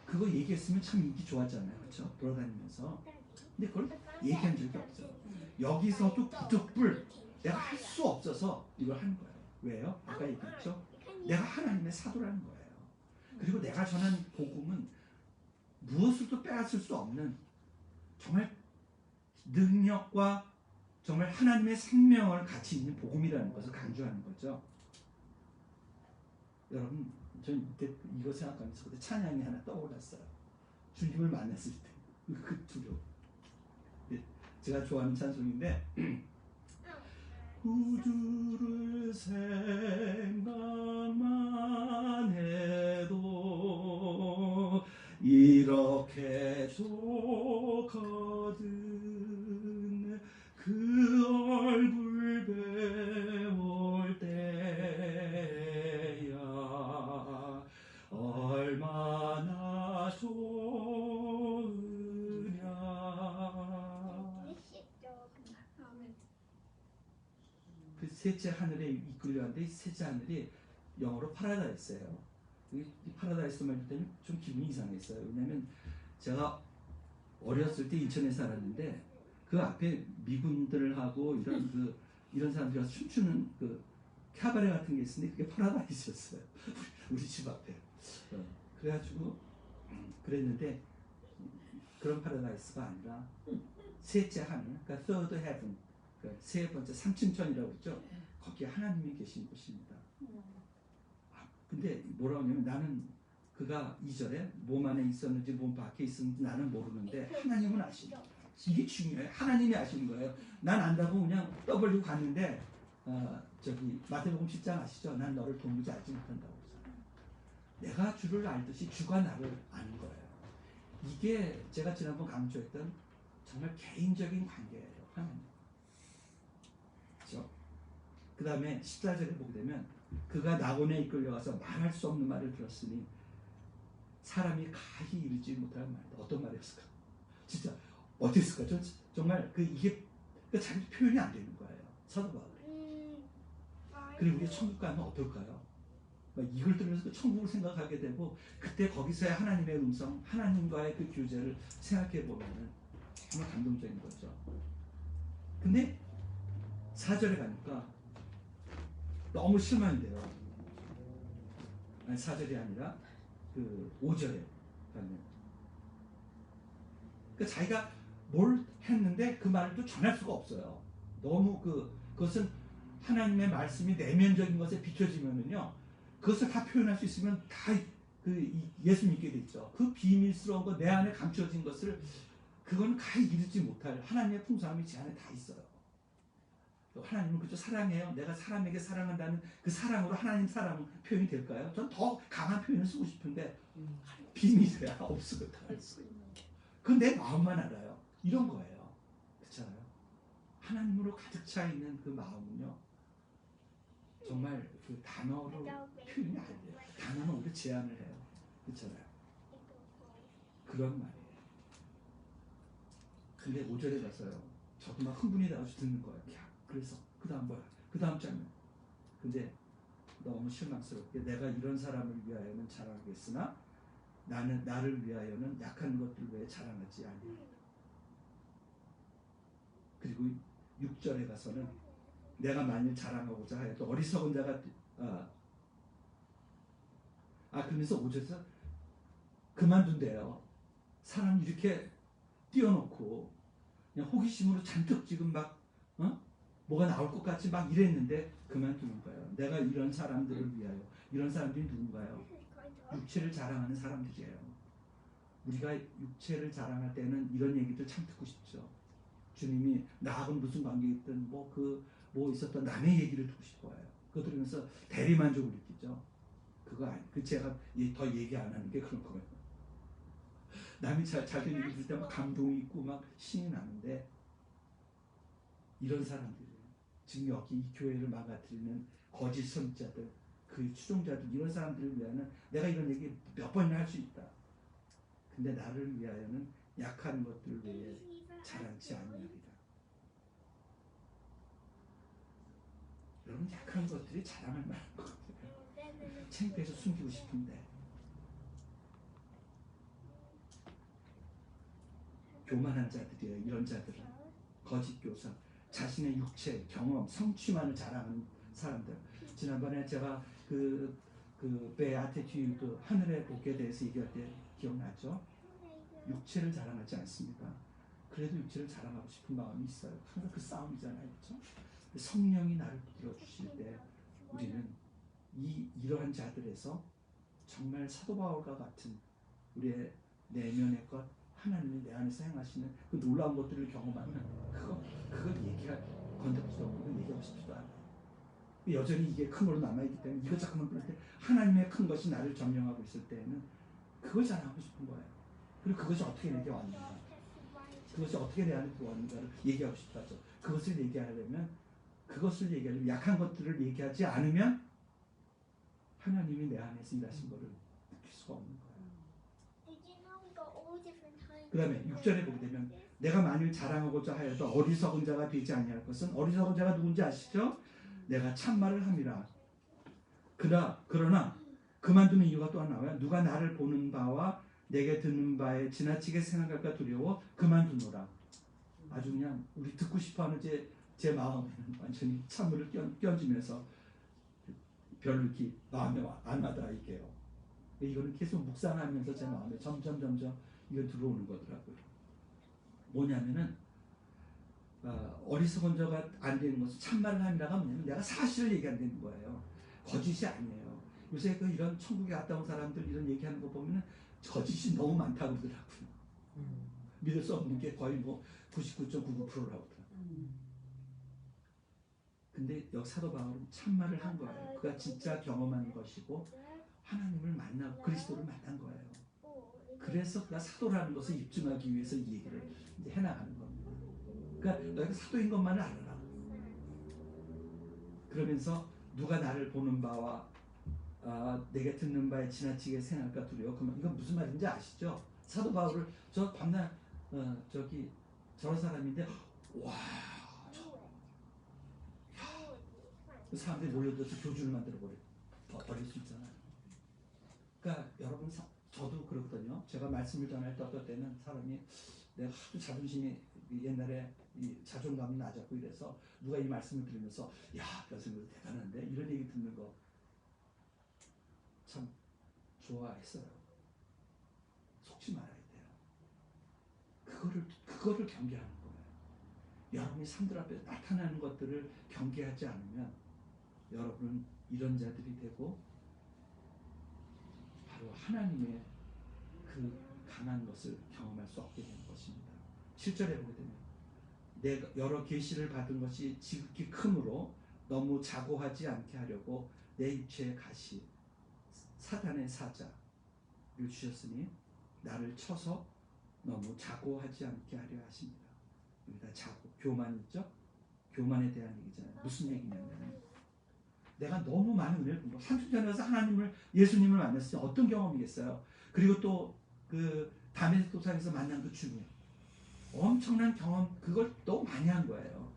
그거 얘기했으면 참 인기 좋았잖아요. 그렇죠? 돌아다니면서. 근데 그걸 얘기한 적이 없어요. 여기서도 부득불 내가 할 수 없어서 이걸 하는 거예요. 왜요? 아까 얘기했죠? 내가 하나님의 사도라는 거예요. 그리고 내가 전한 복음은 무엇으로도 빼앗을 수 없는 정말 능력과 정말 하나님의 생명을 같이 있는 복음이라는 것을 강조하는 거죠. 여러분, 저는 이때 이거 생각하면서 그때 찬양이 하나 떠올랐어요. 주님을 만났을 때 그 두려움. 제가 좋아하는 찬송인데 구주를 생각만 해도 이렇게 좋거든 그 얼굴 배울 때야 얼마나 좋으냐. 그 셋째 하늘에 이끌려는데 이 셋째 하늘이 영어로 파라다이스예요. 이 파라다이스 말 때는 좀 기분이 이상했어요. 왜냐면 제가 어렸을 때 인천에 살았는데 그 앞에 미군들하고 이런 사람들이 와서 춤추는 그 캐바레 같은 게 있었는데 그게 파라다이스였어요. 우리 집 앞에. 그래가지고 그랬는데 그런 파라다이스가 아니라 셋째 하늘, 그러니까 third heaven, 그러니까 세 번째 삼층천이라고 했죠. 거기에 하나님이 계신 곳입니다. 근데 뭐라고 하냐면 나는 그가 2절에 몸 안에 있었는지 몸 밖에 있었는지 나는 모르는데 하나님은 아십니다. 이게 중요해요. 하나님이 아시는 거예요. 난 안다고 그냥 떠벌리고 갔는데 마태복음 10장 아시죠? 난 너를 도무지 알지 못한다고 그러잖아요. 내가 주를 알듯이 주가 나를 아는 거예요. 이게 제가 지난번 강조했던 정말 개인적인 관계예요. 하나님. 그렇죠? 그 다음에 14절에 보게 되면 그가 낙원에 이끌려가서 말할 수 없는 말을 들었으니 사람이 가히 이르지 못할 말이다. 어떤 말이었을까? 진짜 어땠을까? 정말 이게 자기 표현이 안 되는 거예요. 사도 바울이. 그리고 우리 천국 가면 어떨까요? 이걸 들으면서 그 천국을 생각하게 되고 그때 거기서의 하나님의 음성, 하나님과의 그 교제를 생각해 보면은 정말 감동적인 거죠. 근데 4절에 가니까 너무 실망이 돼요. 아니 4절이 아니라 그 5절에 가면 그러니까 자기가 뭘 했는데 그 말을 또 전할 수가 없어요. 너무 그것은 하나님의 말씀이 내면적인 것에 비춰지면은요 그것을 다 표현할 수 있으면 다 예수 믿게 됐죠. 그 비밀스러운 거 내 안에 감춰진 것을 그건 가히 이루지 못할 하나님의 풍성함이 제 안에 다 있어요. 또 하나님은 그저 사랑해요. 내가 사람에게 사랑한다는 그 사랑으로 하나님 사랑 표현이 될까요? 전 더 강한 표현을 쓰고 싶은데 비밀이야. 없거든. 그건 내 마음만 알아요. 이런 거예요. 그렇잖아요. 하나님으로 가득 차 있는 그 마음은요, 정말 그 단어로 표현이 안 돼요. 단어는 오히려 제한을 해요. 그렇잖아요. 그런 말이에요. 근데 5절에 가서요, 저도 막 흥분이 나서 듣는 거예요. 야, 그래서 그 다음 뭐야? 그 다음 장면. 근데 너무 실망스럽게 내가 이런 사람을 위하여는 자랑하겠으나 나는 나를 위하여는 약한 것들 외에 자랑하지 아니하리라. 그리고 6절에 가서는 내가 만일 자랑하고자 하여도 어리석은 자가 그러면서 5절에서 그만둔대요. 사람 이렇게 띄워놓고 그냥 호기심으로 잔뜩 지금 막 뭐가 나올 것 같이 막 이랬는데 그만두는 거예요. 내가 이런 사람들을 위하여. 이런 사람들이 누군가요? 육체를 자랑하는 사람들이에요. 우리가 육체를 자랑할 때는 이런 얘기들 참 듣고 싶죠. 주님이 나하고는 무슨 관계 있든 뭐 있었던 남의 얘기를 듣고 싶어요. 그거 들으면서 대리만족을 느끼죠. 제가 더 얘기 안 하는 게 그런 거예요. 남이 자기 얘기 들을 때 막 감동이 있고 막 신이 나는데, 이런 사람들이에요. 지금 여기 이 교회를 망가뜨리는 거짓 선지자들, 그 추종자들, 이런 사람들을 위하여는 내가 이런 얘기 몇 번이나 할 수 있다. 근데 나를 위하여는 약한 것들 외에 자랑치 아니하리라. 여러분, 약한 것들이 자랑할 만한 것 같아요. 창피해서 숨기고 싶은데. 교만한 자들이에요. 이런 자들은 거짓 교사, 자신의 육체, 경험, 성취만을 자랑하는 사람들. 지난번에 제가 그 베아티튜드, 하늘의 복에 대해서 얘기할 때 기억나죠? 육체를 자랑하지 않습니다. 그래도 육체를 자랑하고 싶은 마음이 있어요. 항상 그 싸움이잖아요. 그렇죠? 성령이 나를 붙들어 주실 때 우리는 이러한 자들에서 정말 사도 바울과 같은 우리의 내면의 것, 하나님이 내 안에서 행하시는 그 놀라운 것들을 경험하면 그걸 건드리지도 않고 그걸 얘기하고 싶지도 않아요. 여전히 이게 큰 걸로 남아있기 때문에 이거 잠깐만 그럴 때 하나님의 큰 것이 나를 점령하고 있을 때에는 그걸 자랑하고 싶은 거예요. 그리고 그것이 어떻게 내게 왔는가, 그것이 어떻게 내 안에 들어왔는가를 얘기하고 싶다죠. 그것을 얘기하려면 약한 것들을 얘기하지 않으면 하나님이 내 안에서 일하신 것을 느낄 수가 없는 거예요. 그 다음에 6절에 보게 되면 내가 만일 자랑하고자 하여도 어리석은 자가 되지 아니할 것은, 어리석은 자가 누군지 아시죠? 내가 참말을 함이라. 그러나 그만두는 이유가 또 하나 나와요. 누가 나를 보는 바와 내게 듣는 바에 지나치게 생각할까 두려워 그만두노라. 아주 그냥 우리 듣고 싶어하는 제 마음에는 완전히 찬물을 끼얹으면서 별로 이렇게 마음에 안 와닿게요. 이거는 계속 묵상하면서 제 마음에 점점 이거 들어오는 거더라고요. 뭐냐면은 어리석은 자가 안 되는 것은 참말을 함이라가 뭐냐면 내가 사실을 얘기한다는 거예요. 거짓이 아니에요. 요새 이런 천국에 갔다 온 사람들 이런 얘기하는 거 보면은 거짓이 너무 많다고 그러더라고요. 믿을 수 없는 게 거의 99.99%라고 그러더라고요. 근데 여기 사도 바울은 참말을 한 거예요. 그가 진짜 경험한 것이고 하나님을 만나고 그리스도를 만난 거예요. 그래서 그가 사도라는 것을 입증하기 위해서 이 얘기를 이제 해나가는 겁니다. 그러니까 너희가 사도인 것만을 알아라. 그러면서 누가 나를 보는 바와 내게 듣는 바에 지나치게 생각할까 두려워. 그러면 이건 무슨 말인지 아시죠? 사도 바울을 저 밤낮 저런 사람인데 그 사람들이 몰려들어서 교주를 만들어 버릴 수 있잖아요. 그러니까 여러분, 저도 그렇거든요. 제가 말씀을 전할 때 어떨 때는 사람이 내가 하도 자존심이 옛날에 자존감이 낮았고 이래서 누가 이 말씀을 들으면서 야, 교수님 대단한데 이런 얘기 듣는 거 참 좋아했어요. 속지 말아야 돼요. 그거를 경계하는 거예요. 여러분이 사람들 앞에 나타나는 것들을 경계하지 않으면 여러분은 이런 자들이 되고 바로 하나님의 그 강한 것을 경험할 수 없게 되는 것입니다. 7절에 보게 되면 내가 여러 계시를 받은 것이 지극히 크므로 너무 자고하지 않게 하려고 내 육체의 가시 사탄의 사자를 주셨으니 나를 쳐서 너무 자고하지 않게 하려 하십니다. 여기다 자고, 교만 있죠? 교만에 대한 얘기잖아요. 무슨 얘기냐면 내가 너무 많은 은혜를 본 거. 삼순전에 가서 하나님을, 예수님을 만났을 때 어떤 경험이겠어요? 그리고 또 그 다메섹 도상에서 만난 그 주님, 엄청난 경험, 그걸 너무 많이 한 거예요.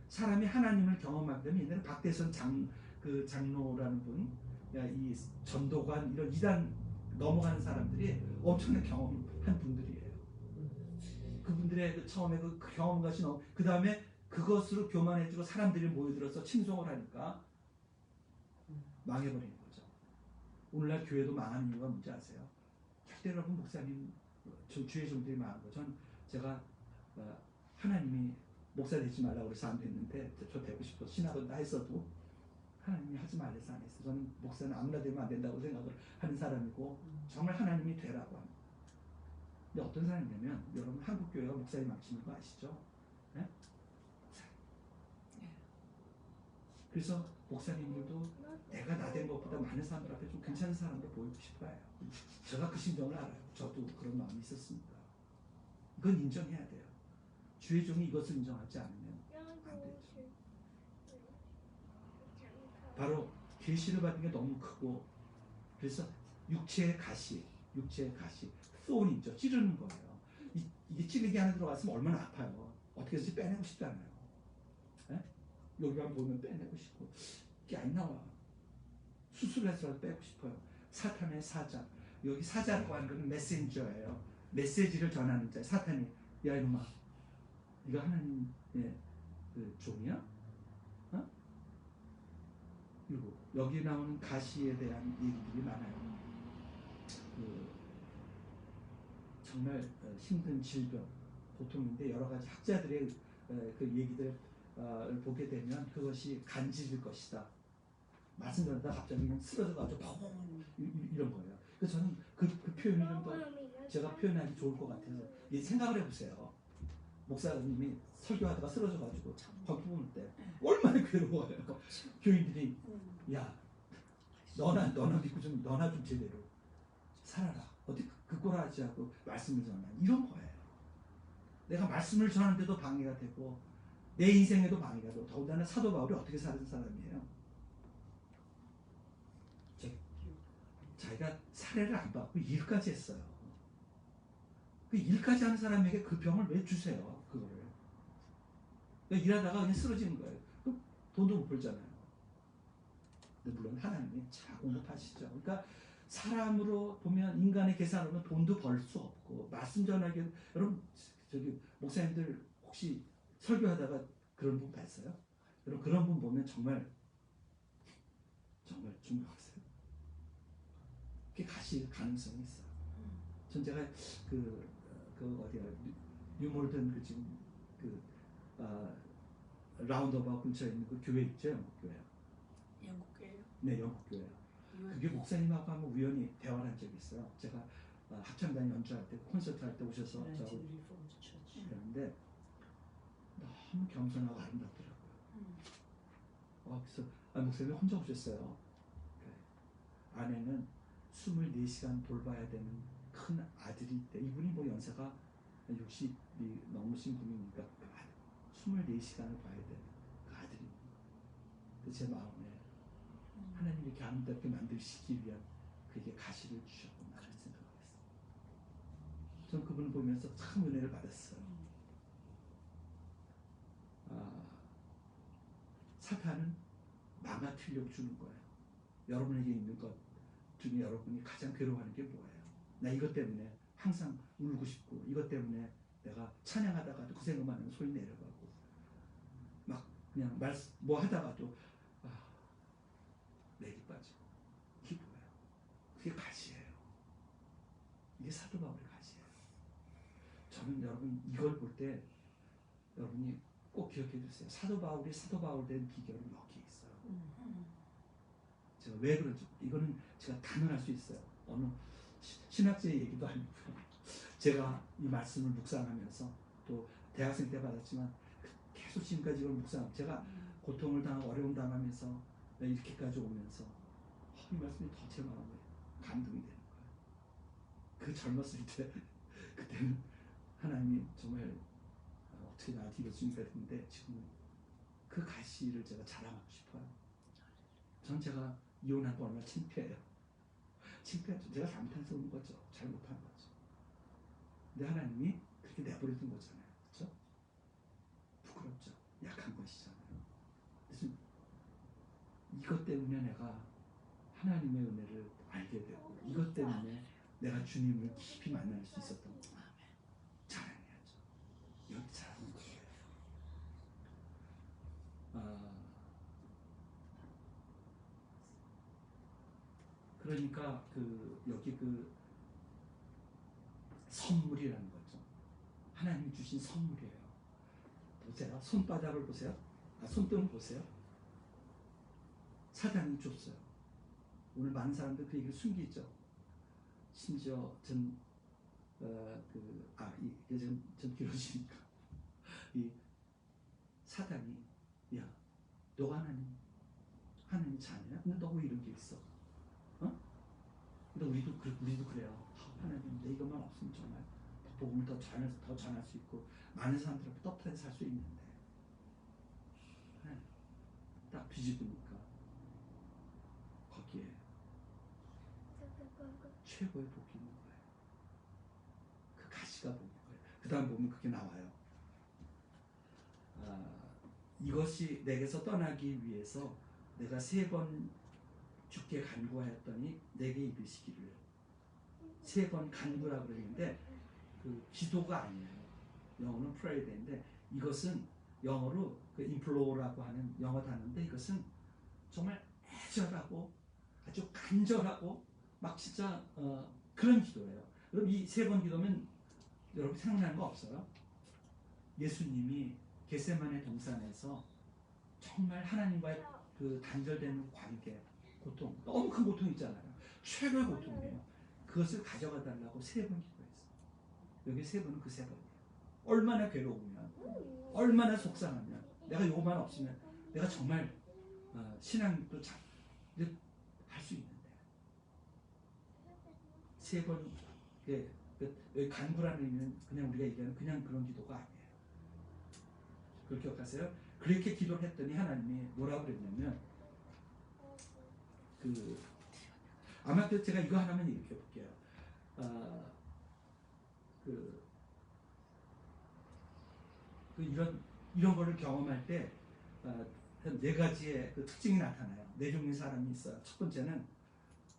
사람이 하나님을 경험하게 되면, 옛날에 박대선 장로라는 분, 이 전도관, 이런 이단 넘어가는 사람들이 엄청난 경험한 분들이에요. 그분들의 처음에 그 경험 것이 너무, 그 다음에 그것으로 교만해지고 사람들이 모여들어서 칭송을 하니까 망해버리는 거죠. 오늘날 교회도 망하는 이유가 뭔지 아세요? 절대 여러분, 목사님, 주의 종들이 망한 거. 제가 하나님이 목사 되지 말라고 그래서 안 됐는데, 저 되고 싶어서 신학을 다 했어도 하나님이 하지 말래서 안 했어요. 저는 목사는 아무나 되면 안 된다고 생각을 하는 사람이고, 정말 하나님이 되라고 합니다. 근데 어떤 사람이냐면, 여러분 한국 교회가 목사님 망치는 거 아시죠? 네? 그래서 목사님들도 내가 나된 것보다 많은 사람들 앞에 좀 괜찮은 사람으로 보이고 싶어요. 제가 그 심정을 알아요. 저도 그런 마음이 있었습니다. 이건 인정해야 돼요. 주의 종이 이것을 인정하지 않으면 안 되죠. 바로 계시를 받은 게 너무 크고, 그래서 육체의 가시, 소원이죠. 찌르는 거예요. 이게 찌르기 안에 들어갔으면 얼마나 아파요. 어떻게 해서 빼내고 싶잖아요. 에? 여기만 보면 빼내고 싶고, 이게 안 나와. 수술해서 빼고 싶어요. 사탄의 사자. 여기 사자라고 하는 건 메신저예요. 메시지를 전하는 자. 사탄이, 야 이놈아, 이거 하나님의 그 종이야? 어? 그리고 여기 나오는 가시에 대한 얘기들이 많아요. 정말 힘든 질병, 고통인데, 여러 가지 학자들의 그 얘기들을 보게 되면 그것이 간질일 것이다. 말씀 전하다 갑자기 그냥 쓰러져가지고 이런 거예요. 그래서 저는 그 표현이 좀 더 제가 표현하기 좋을 것 같아서, 생각을 해보세요. 목사님이 설교하다가 쓰러져가지고 거기 뽑을 때 얼마나 괴로워요. 교인들이, 야 너나 믿고 너나 좀 제대로 살아라. 어떻게 그 꼴하지 하고 말씀을 전하, 이런 거예요. 내가 말씀을 전하는데도 방해가 되고 내 인생에도 방해가 되고, 더군다나 사도 바울이 어떻게 사는 사람이에요? 자기가 살해를 안 받고 일까지 했어요. 그 일까지 하는 사람에게 그 병을 왜 주세요? 그거를. 그러니까 일하다가 그냥 쓰러지는 거예요. 돈도 못 벌잖아요. 근데 물론 하나님이 잘 공급하시죠. 그러니까 사람으로 보면, 인간의 계산으로는 돈도 벌 수 없고, 말씀 전하기, 여러분 목사님들 혹시 설교하다가 그런 분 봤어요? 여러분 그런 분 보면 정말 존경하세요. 그게 가실 가능성이 있어요. 전 제가 그 어디야, 뉴몰든 지금 라운드어바웃 근처에 있는 그 교회 있죠, 영국 교회. 영국 교회요? 네, 영국 교회. 그게 목사님하고 한번 우연히 대화를 한 적이 있어요. 제가 합창단 연주할 때, 콘서트 할 때 오셔서 저하고 그랬는데 너무 겸손하고 아름답더라고요. 그래서 목사님 혼자 오셨어요. 아내는 24시간 돌봐야 되는 큰 아들이 있대. 이분이 뭐 연세가 60이 넘으신 분이니까 24시간을 봐야 되는 그 아들이. 제 마음에 하나님이 이렇게 아름답게 만드시기 위한 그에게 가시를 주셨구나 하는 생각을 했어요. 전 그분을 보면서 참 은혜를 받았어요. 사탄은 망가뜨리려고 주는 거예요. 여러분에게 있는 것 중에 여러분이 가장 괴로워하는 게 뭐예요? 나 이것 때문에 항상 울고 싶고, 이것 때문에 내가 찬양하다가도 그 생각만 하면 손이 내려가고, 막 그냥 뭐 하다가도 내리 빠지고, 이게 뭐예요? 그게 가시예요. 이게 사도 바울의 가시예요. 저는 여러분 이걸 볼 때 여러분이 꼭 기억해 주세요. 사도 바울이 사도 바울 된 비결은 여기에 있어요. 제가 왜 그런지, 이거는 제가 단언할 수 있어요. 어느 신학자의 얘기도 아니고요. 제가 이 말씀을 묵상하면서 또 대학생 때 받았지만 계속 지금까지 이걸 묵상, 제가 고통을 당하고 어려움 당하면서 이렇게까지 오면서 이 말씀이 더 제 마음에 감동이 되는 거예요. 그 젊었을 때 그때는 하나님이 정말 어떻게 나한테 이러시니까 했는데 지금은 그 가시를 제가 자랑하고 싶어요. 전 제가 이혼한 거 얼마나 창피해요. 창피하죠. 제가 잘못해서 그런 거죠. 잘못한 거죠. 근데 하나님이 그렇게 내버려둔 거잖아요. 그렇죠? 부끄럽죠. 약한 것이잖아요. 그래서 이것 때문에 내가 하나님의 은혜를 알게 되고 이것 때문에 내가 주님을 깊이 만날 수 있었던 거예요. 자랑해야죠. 여기 자랑은 거예요. 그러니까 여기 선물이라는 거죠. 하나님이 주신 선물이에요. 보세요. 손바닥을 보세요. 손등을 보세요. 사단이 줬어요. 오늘 많은 사람들 그 얘기를 숨기죠. 심지어 전 이게 좀 길어지니까 이 사단이 야 너가 하나님 자녀야? 근데 너 왜 이런 게 있어? 근데 우리도 그래요. 하나님 내 이것만 없으면 정말 복음을 더 전할 수 있고 많은 사람들 앞에 떳떳하게 살 수 있는데 딱 뒤집으니까 거기에 최고의 복이 있는 거예요. 그 가시가 복인 거예요. 그 다음 보면 그게 나와요. 이것이 내게서 떠나기 위해서 내가 3번 주께 간구하였더니 내게 이르시기를. 3번 간구라고 그랬는데 그 기도가 아니에요. 영어는 pray인데 이것은 영어로 implore라고 하는 영어 단어인데 이것은 정말 애절하고 아주 간절하고 막 진짜 그런 기도예요. 여러분 이 3번 기도면 여러분 생각나는 거 없어요? 예수님이 겟세마네 동산에서 정말 하나님과의 그 단절되는 관계, 고통, 너무 큰 고통 있잖아요. 최고의 고통이에요. 그것을 가져가 달라고 3번 기도했어요. 여기 3번은 그 3번이에요. 얼마나 괴로우면, 얼마나 속상하면, 내가 요것만 없으면 내가 정말 신앙도 할 수 있는데 3번 여기 간구라는 의미는 그냥 우리가 얘기하는 그냥 그런 기도가 아니에요. 그걸 기억하세요? 그렇게 기도를 했더니 하나님이 뭐라고 그랬냐면 아마 제가 이거 하나만 얘기해 볼게요. 이런 거를 경험할 때 한 4가지의 특징이 나타나요. 4종류의 사람이 있어요. 첫 번째는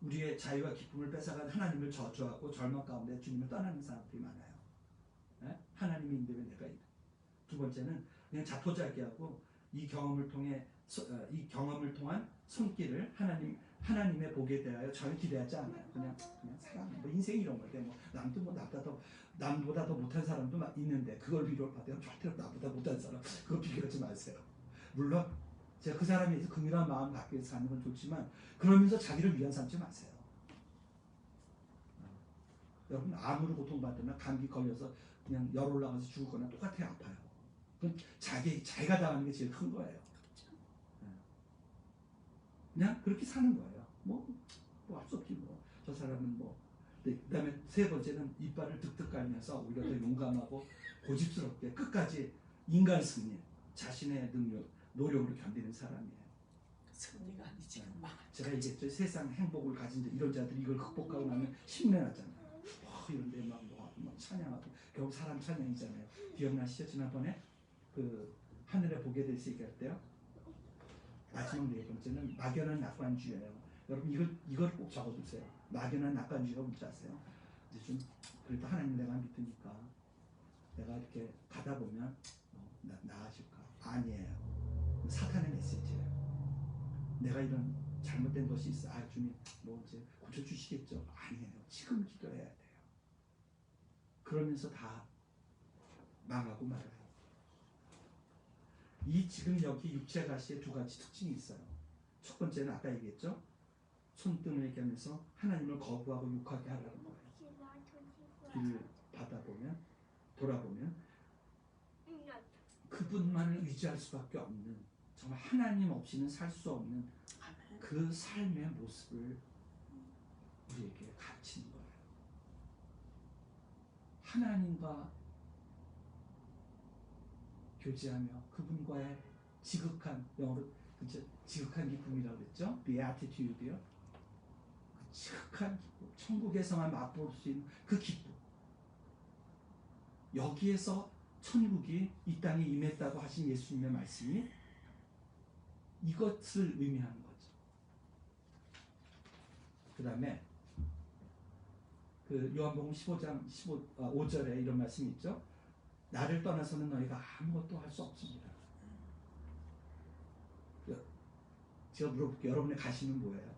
우리의 자유와 기쁨을 뺏어간 하나님을 저주하고 절망 가운데 주님을 떠나는 사람들이 많아요. 네? 하나님이 인도면 내가 이래. 두 번째는 그냥 자포자기하고 이 경험을 통한 손길을 하나님의 복에 대하여 전혀 기대하지 않아요. 그냥 사람, 인생이 이런 건데 남보다 더 못한 사람도 막 있는데 그걸 위로를 받아요. 절대로 나보다 못한 사람 그거 비교하지 마세요. 물론 제가 그 사람에 대해서 긍휼한 마음 갖기 위해서 사는 건 좋지만 그러면서 자기를 위안 삼지 마세요. 여러분 암으로 고통받거나 감기 걸려서 그냥 열 올라가서 죽거나 똑같아요. 아파요. 그건 자기가 당하는 게 제일 큰 거예요. 그냥 그렇게 사는 거예요. 할 수 없지 뭐. 저 사람은 뭐. 그 다음에 3번째는 이빨을 득득 깔면서 오히려 더 용감하고 고집스럽게 끝까지 인간 승리, 자신의 노력으로 견디는 사람이에요. 승리가 아니지. 제가 얘기했죠. 세상 행복을 가진 이런 자들이 이걸 극복하고 나면 힘내나잖아요. 이런데 막 찬양하고 결국 사람 찬양이잖아요. 기억나시죠? 지난번에 하늘의 복에 대해서 얘기할 때요. 마지막 4번째는 막연한 낙관주의예요. 여러분 이걸 꼭 적어두세요. 막연한 낙관주의가 뭔지 아세요? 이제 좀 그래도 하나님 내가 믿으니까 내가 이렇게 가다 보면 나아질까? 아니에요. 사탄의 메시지예요. 내가 이런 잘못된 것이 있어. 주님 이제 고쳐주시겠죠? 아니에요. 지금 기도해야 돼요. 그러면서 다 망하고 말아요. 지금 여기 육체 가시에 2가지 특징이 있어요. 첫 번째는 아까 얘기했죠. 손등을 얘기하면서 하나님을 거부하고 욕하게 하라는 거예요. 길을 돌아보면 그분만을 의지할 수밖에 없는, 정말 하나님 없이는 살 수 없는 그 삶의 모습을 우리에게 가르치는 거예요. 하나님과 교제하며 그분과의 지극한, 영어로 그죠? 지극한 기쁨이라고 그랬죠? Beatitude요. 그 지극한 기쁨, 천국에서만 맛볼 수 있는 그 기쁨. 여기에서 천국이 이 땅에 임했다고 하신 예수님의 말씀이 이것을 의미하는 거죠. 그 다음에 그 요한복음 15장 5절에 이런 말씀이 있죠. 나를 떠나서는 너희가 아무것도 할 수 없습니다. 제가 물어볼게요. 여러분의 가시는 뭐예요?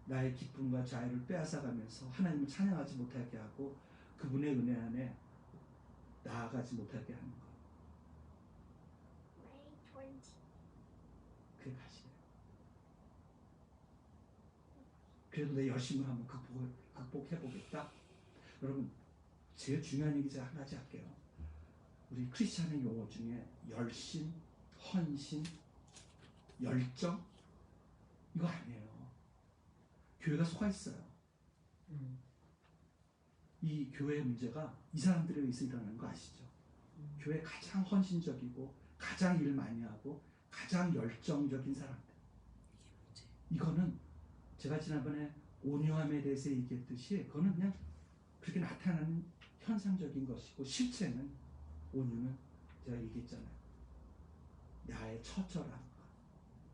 나의 기쁨과 자유를 빼앗아가면서 하나님을 찬양하지 못하게 하고 그분의 은혜 안에 나아가지 못하게 하는 것. 그게 가시예요. 그래도 내 열심을 한번 극복해보겠다. 여러분, 제일 중요한 얘기 제가 한 가지 할게요. 우리 크리스찬의 용어 중에 열심, 헌신, 열정, 이거 아니에요. 교회가 속아 있어요. 이 교회의 문제가 이 사람들에 의해서 일어나는 거 아시죠? 교회 가장 헌신적이고 가장 일 많이 하고 가장 열정적인 사람들. 이거는 제가 지난번에 온유함에 대해서 얘기했듯이 그거는 그냥 그렇게 나타나는 현상적인 것이고, 실체는 온유는 제가 얘기했잖아요. 나의 처절함.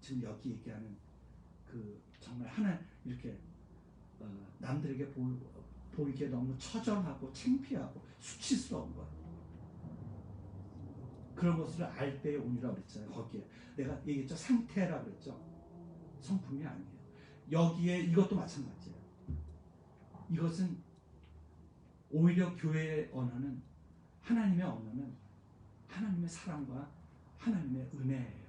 지금 여기 얘기하는 그 정말 하나 이렇게 남들에게 보이기에 너무 처절하고 창피하고 수치스러운 것, 그런 것을 알 때의 온유라고 그랬잖아요. 거기에 내가 얘기했죠. 상태라고 그랬죠. 성품이 아니에요. 여기에 이것도 마찬가지예요. 이것은 오히려 교회의 언어는, 하나님의 언어는 하나님의 사랑과 하나님의 은혜예요.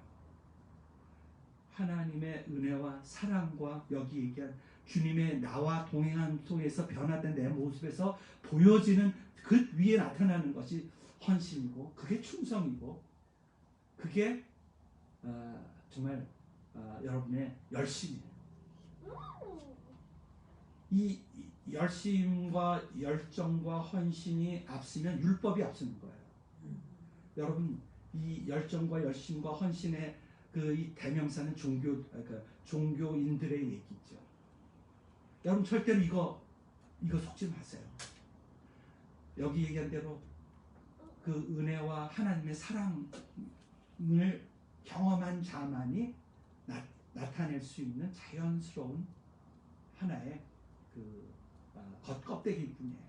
하나님의 은혜와 사랑과 여기 얘기한 주님의 나와 동행함 속에서 변화된 내 모습에서 보여지는 그 위에 나타나는 것이 헌신이고, 그게 충성이고, 그게 정말 여러분의 열심이에요. 이 열심과 열정과 헌신이 앞서면 율법이 앞서는 거예요. 여러분, 이 열정과 열심과 헌신의 그 이 대명사는 종교인들의 얘기죠. 여러분 절대로 이거 속지 마세요. 여기 얘기한 대로 그 은혜와 하나님의 사랑을 경험한 자만이 나타낼 수 있는 자연스러운 하나의 그 겉껍데기일 뿐이에요.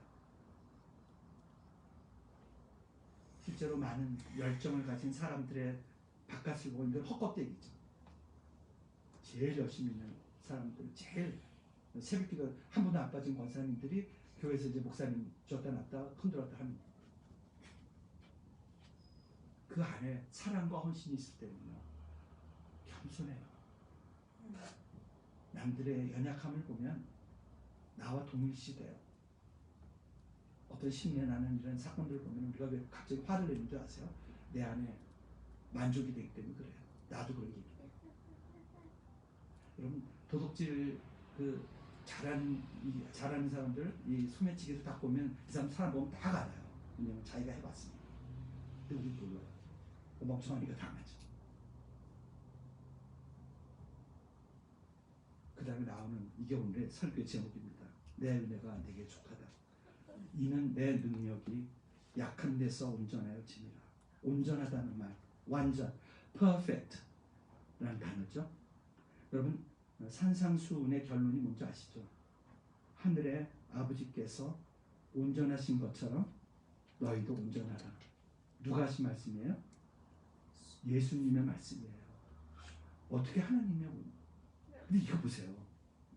실제로 많은 열정을 가진 사람들의 바깥을 보면 이건 헛껍데기죠. 제일 열심히 있는 사람들, 제일 새벽기도 한 번도 안 빠진 권사님들이 교회에서 이제 목사님 줬다 놨다 흔들었다 합니다. 그 안에 사랑과 헌신이 있을 때는요, 겸손해요. 남들의 연약함을 보면 나와 동일시돼요. 어떤 심리에 나는 이런 사건들을 보면 우리가 왜 갑자기 화를 내는 줄 아세요? 내 안에 만족이 되기 때문에 그래요. 나도 그런 게 있기 때문에. 여러분, 도둑질 잘하는 사람들, 이 소매치기를 딱 보면 이 사람 보면 다 알아요. 왜냐면 자기가 해봤으니까. 근데 우리 몰라요. 멍청하니까 당하죠. 그 다음에 나오는 이게 오늘의 설교의 제목입니다. 내 은혜가 내게 족하다. 이는 내 능력이 약한 데서 온전하여 지니라. 온전하다는 말, 완전, perfect 라는 단어죠. 여러분, 산상수훈의 결론이 뭔지 아시죠? 하늘의 아버지께서 온전하신 것처럼 너희도 온전하라. 누가 하신 말씀이에요? 예수님의 말씀이에요. 어떻게 하나님의 근데 이거 보세요.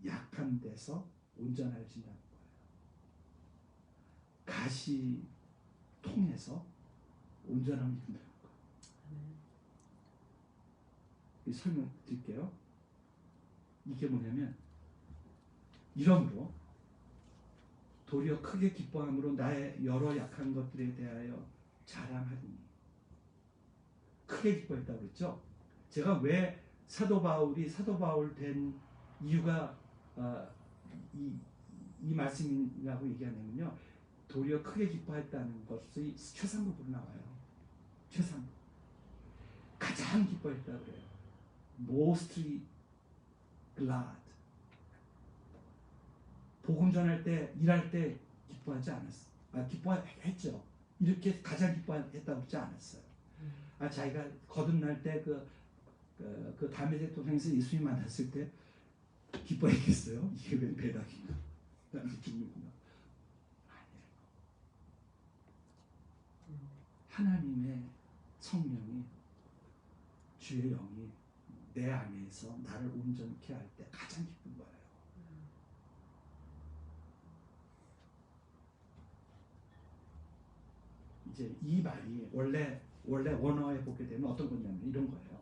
약한 데서 온전해진다는 거예요. 가시 통해서 온전함을 이룬다는 거예요. 설명 드릴게요. 이게 뭐냐면, 이러므로 도리어 크게 기뻐함으로 나의 여러 약한 것들에 대하여 자랑하리니. 크게 기뻐했다고 그랬죠. 제가 왜 사도 바울 된 이유가 이 말씀이라고 얘기하냐면요. 도리어 크게 기뻐했다는 것이 최상급으로 나와요. 최상급. 가장 기뻐했다고 그래요. Mostly glad. 복음 전할 때, 일할 때 기뻐하지 않았어. 기뻐했죠. 이렇게 가장 기뻐했다고 그러지 않았어요. 자기가 거듭날 때 그 다메섹 대통령에서 예수님 만났을 때 기뻐했겠어요? 이게 웬 배닥인가? 난 이제 죽는구나. 아니에요. 하나님의 성령이, 주의 영이 내 안에서 나를 온전케 할 때 가장 기쁜 거예요. 이제 이 말이 원래 원어에 보게 되면 어떤 거냐면 이런 거예요.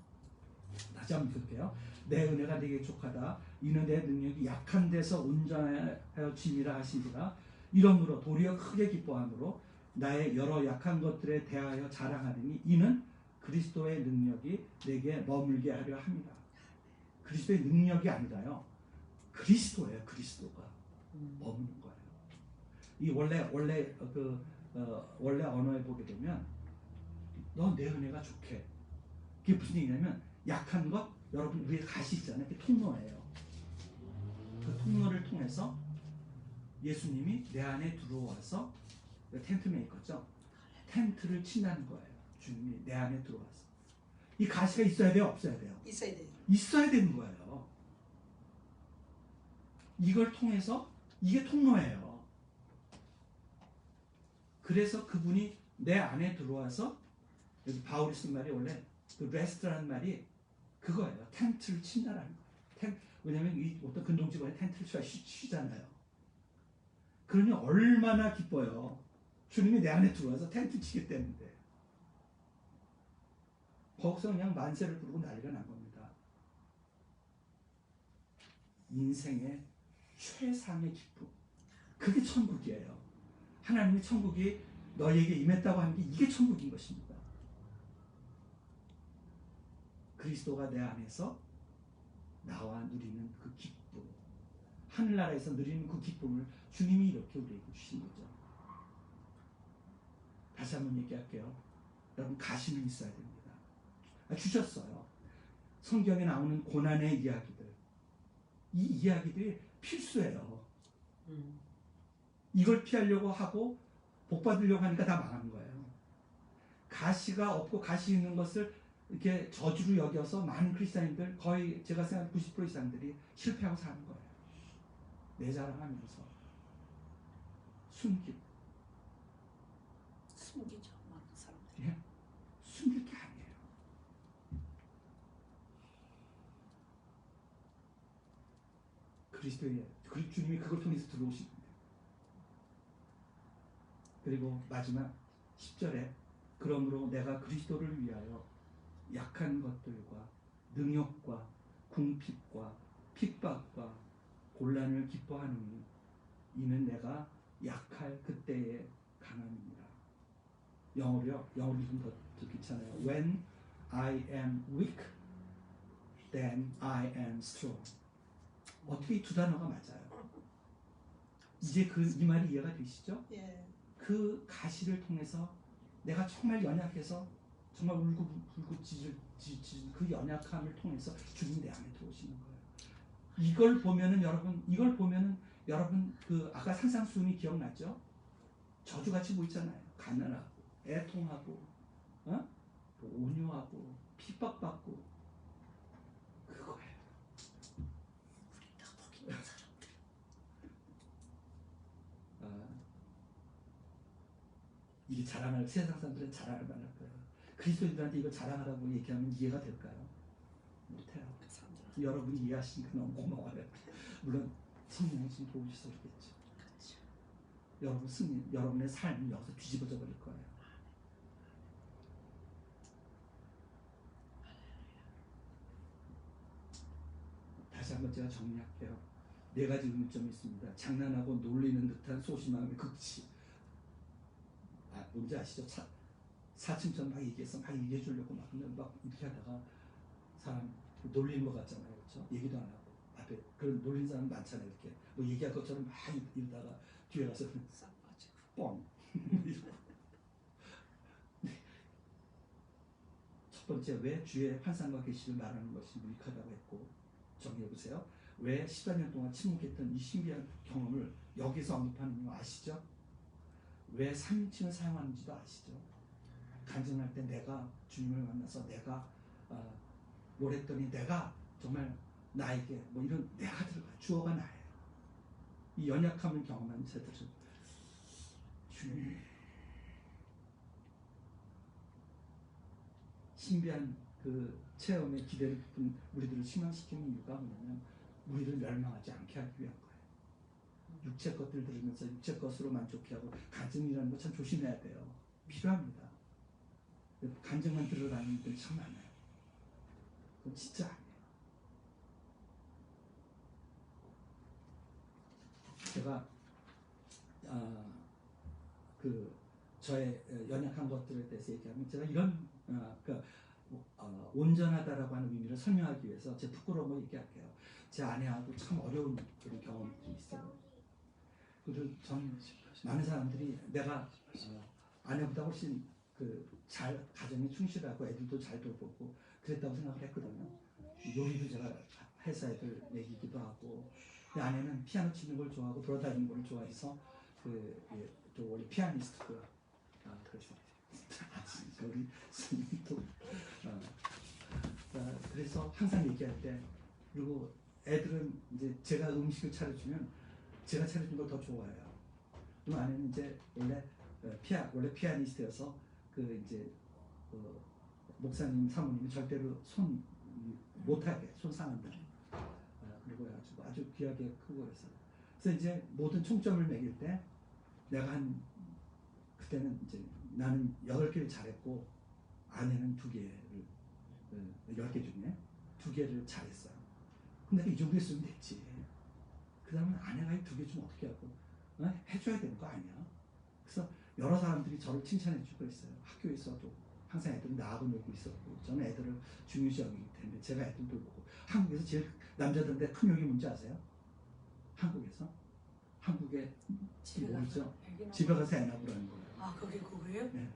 다시 한번 읽을게요. 내 은혜가 네게 족하다. 이는 내 능력이 약한 데서 온전하여 짐이라 하시니라. 이러므로 도리어 크게 기뻐함으로 나의 여러 약한 것들에 대하여 자랑하리니 이는 그리스도의 능력이 내게 머물게 하려 함이라. 그리스도의 능력이 아니라요. 그리스도예요. 그리스도가 머무는 거예요. 이 원래 언어에 보게 되면 너 내 은혜가 좋게. 그게 무슨 얘기냐면 약한 것, 여러분 우리의 가시 있잖아요. 그게 통로예요. 그 통로를 통해서 예수님이 내 안에 들어와서 텐트 메이커죠. 텐트를 친다는 거예요. 주님이 내 안에 들어와서. 이 가시가 있어야 돼요? 없어야 돼요? 있어야 돼요. 있어야 되는 거예요. 이걸 통해서 이게 통로예요. 그래서 그분이 내 안에 들어와서 여기 바울이 쓴 말이 원래 그 레스트라는 말이 그거예요. 텐트를 친다라는 거예요. 왜냐하면 이 어떤 근동직원이 텐트를 쉬잖아요. 그러니 얼마나 기뻐요. 주님이 내 안에 들어와서 텐트 치기 때문에. 거기서 그냥 만세를 부르고 난리가 난 겁니다. 인생의 최상의 기쁨. 그게 천국이에요. 하나님의 천국이 너에게 임했다고 하는 게 이게 천국인 것입니다. 그리스도가 내 안에서 나와 누리는 그 기쁨, 하늘나라에서 누리는 그 기쁨을 주님이 이렇게 우리에게 주신 거죠. 다시 한번 얘기할게요. 여러분 가시는 있어야 됩니다. 주셨어요. 성경에 나오는 고난의 이야기들, 이 이야기들이 필수예요. 이걸 피하려고 하고 복 받으려고 하니까 다 망하는 거예요. 가시가 없고 가시 있는 것을 이렇게 저주로 여겨서 많은 크리스찬인들, 거의 제가 생각하는 90% 이상들이 실패하고 사는 거예요. 내 자랑하면서 숨기죠. 많은 사람들이. 예? 숨길 게 아니에요. 그리스도의 주님이 그걸 통해서 들어오시는데. 그리고 마지막 10절에 그러므로 내가 그리스도를 위하여 약한 것들과 능욕과 궁핍과 핍박과 곤란을 기뻐하느니 이는 내가 약할 그때의 강함이니라. 영어로 좀 더 괜찮아요. When I am weak, then I am strong. 어떻게 이 두 단어가 맞아요? 이제 이 말이 이해가 되시죠? 예. 그 가시를 통해서 내가 정말 연약해서 정말 울고 짖을 그 연약함을 통해서 주님 내 안에 들어오시는 거예요. 이걸 보면은 여러분 그 아까 산상수훈이 기억나죠? 저주같이 보이잖아요. 가난하고 애통하고 온유하고 핍박받고 그거예요. 우리 다 복 있는 사람들. 이게 자랑할 세상 사람들은 자랑할 만할 거예요. 그리스도인들한테 이걸 자랑하라고 얘기하면 이해가 될까요? 못해요. 여러분이 이해하시니까 너무 고마워요. 물론 성령이 지금 도우셔서 그렇겠죠. 여러분의 삶이 여기서 뒤집어져 버릴 거예요. 다시 한번 제가 정리할게요. 4가지 의문점이 있습니다. 장난하고 놀리는 듯한 소심함의 극치. 뭔지 아시죠? 사칭처럼 막 얘기해서 막 얘기해 주려고 막 이렇게 하다가 사람 놀리는 것 같잖아요. 그렇죠? 얘기도 안 하고 앞에 그런 놀리는 사람 많잖아요. 이렇게 뭐 얘기할 것처럼 막 이러다가 뒤에 가서 싹 빠지고. 뻥. 첫 번째, 왜 주의 환상과 계시를 말하는 것이 무익하다고 했고, 정리해보세요. 왜 14년 동안 침묵했던 이 신비한 경험을 여기서 언급하는 거 아시죠? 왜 3인칭을 사용하는지도 아시죠? 간증할 때 내가 주님을 만나서 내가 뭘 했더니 내가 정말 나에게 뭐 이런 내가 들어가요. 주어가 나예요. 이 연약함을 경험한 자들은 주님 신비한 그 체험의 기대를 우리들을 실망시키는 이유가 뭐냐면 우리를 멸망하지 않게 하기 위한 거예요. 육체 것들 들으면서 육체 것으로 만족해하고 간증이라는 거 참 조심해야 돼요. 필요합니다. 간증만 들어다니는 분들 참 많아요. 그건 진짜 아니에요. 제가 그 저의 연약한 것들에 대해서 얘기하면 제가 이런 온전하다라고 하는 의미를 설명하기 위해서 제 부끄러운 걸 얘기할게요. 제 아내하고 참 어려운 그런 경험들이 있어요. 그리고 전 많은 사람들이 내가 아내보다 훨씬 잘 가정에 충실하고 애들도 잘 돌보고 그랬다고 생각을 했거든요. 요리도 제가 회사 애들 먹이기도 하고, 내 아내는 피아노 치는 걸 좋아하고 돌아다니는 걸 좋아해서 또 원래 피아니스트고요. 그래서 우리 스님도 그래서 항상 얘기할 때, 그리고 애들은 이제 제가 음식을 차려주면 제가 차려준 걸 더 좋아해요. 그 아내는 이제 원래 피아니스트여서 이제 목사님 사모님이 절대로 손 못하게 손 상한다. 그리고 아주 귀하게 크고 그래서 이제 모든 총점을 매길 때 내가 그때는 이제 나는 8개를 잘했고 아내는 2개를 10개 중에 2개를 잘했어요. 근데 이 정도 했으면 됐지. 그 다음에 아내가 이 2개 좀 어떻게 하고 해줘야 되는 거 아니야? 그래서 여러 사람들이 저를 칭찬해 주고 있어요. 학교에서도 항상 애들은 나하고 놀고 있었고, 저는 애들을 중요시 여기기 때문에 제가 애들 돌보고. 한국에서 제일 남자들한테 큰 욕이 뭔지 아세요? 한국에 모르죠? 집에 가서 애 낳으라는 거예요. 아, 그게 그거예요? 네.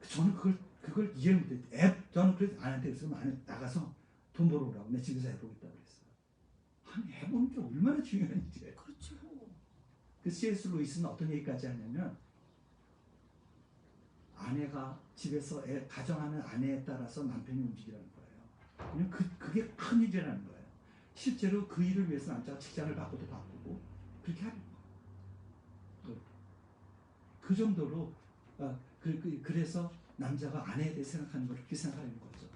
저는 그걸 이해를 못해요. 저는 그래서 아내한테 그랬으면 아내 나가서 돈 벌어오라고. 내 집에서 애 보겠다고 그랬어요. 아니, 애 보는 게 얼마나 중요한지. 그렇죠. 그 C.S. 루이스는 어떤 얘기까지 하냐면, 아내가 집에서 가정하는 아내에 따라서 남편이 움직이라는 거예요. 그냥 그게 큰 일이라는 거예요. 실제로 그 일을 위해서 남자가 직장을 바꿔도 바꾸고 그렇게 하는 거예요. 그 정도로 그래서 남자가 아내에 대해 생각하는 걸 그렇게 생각하는 거죠.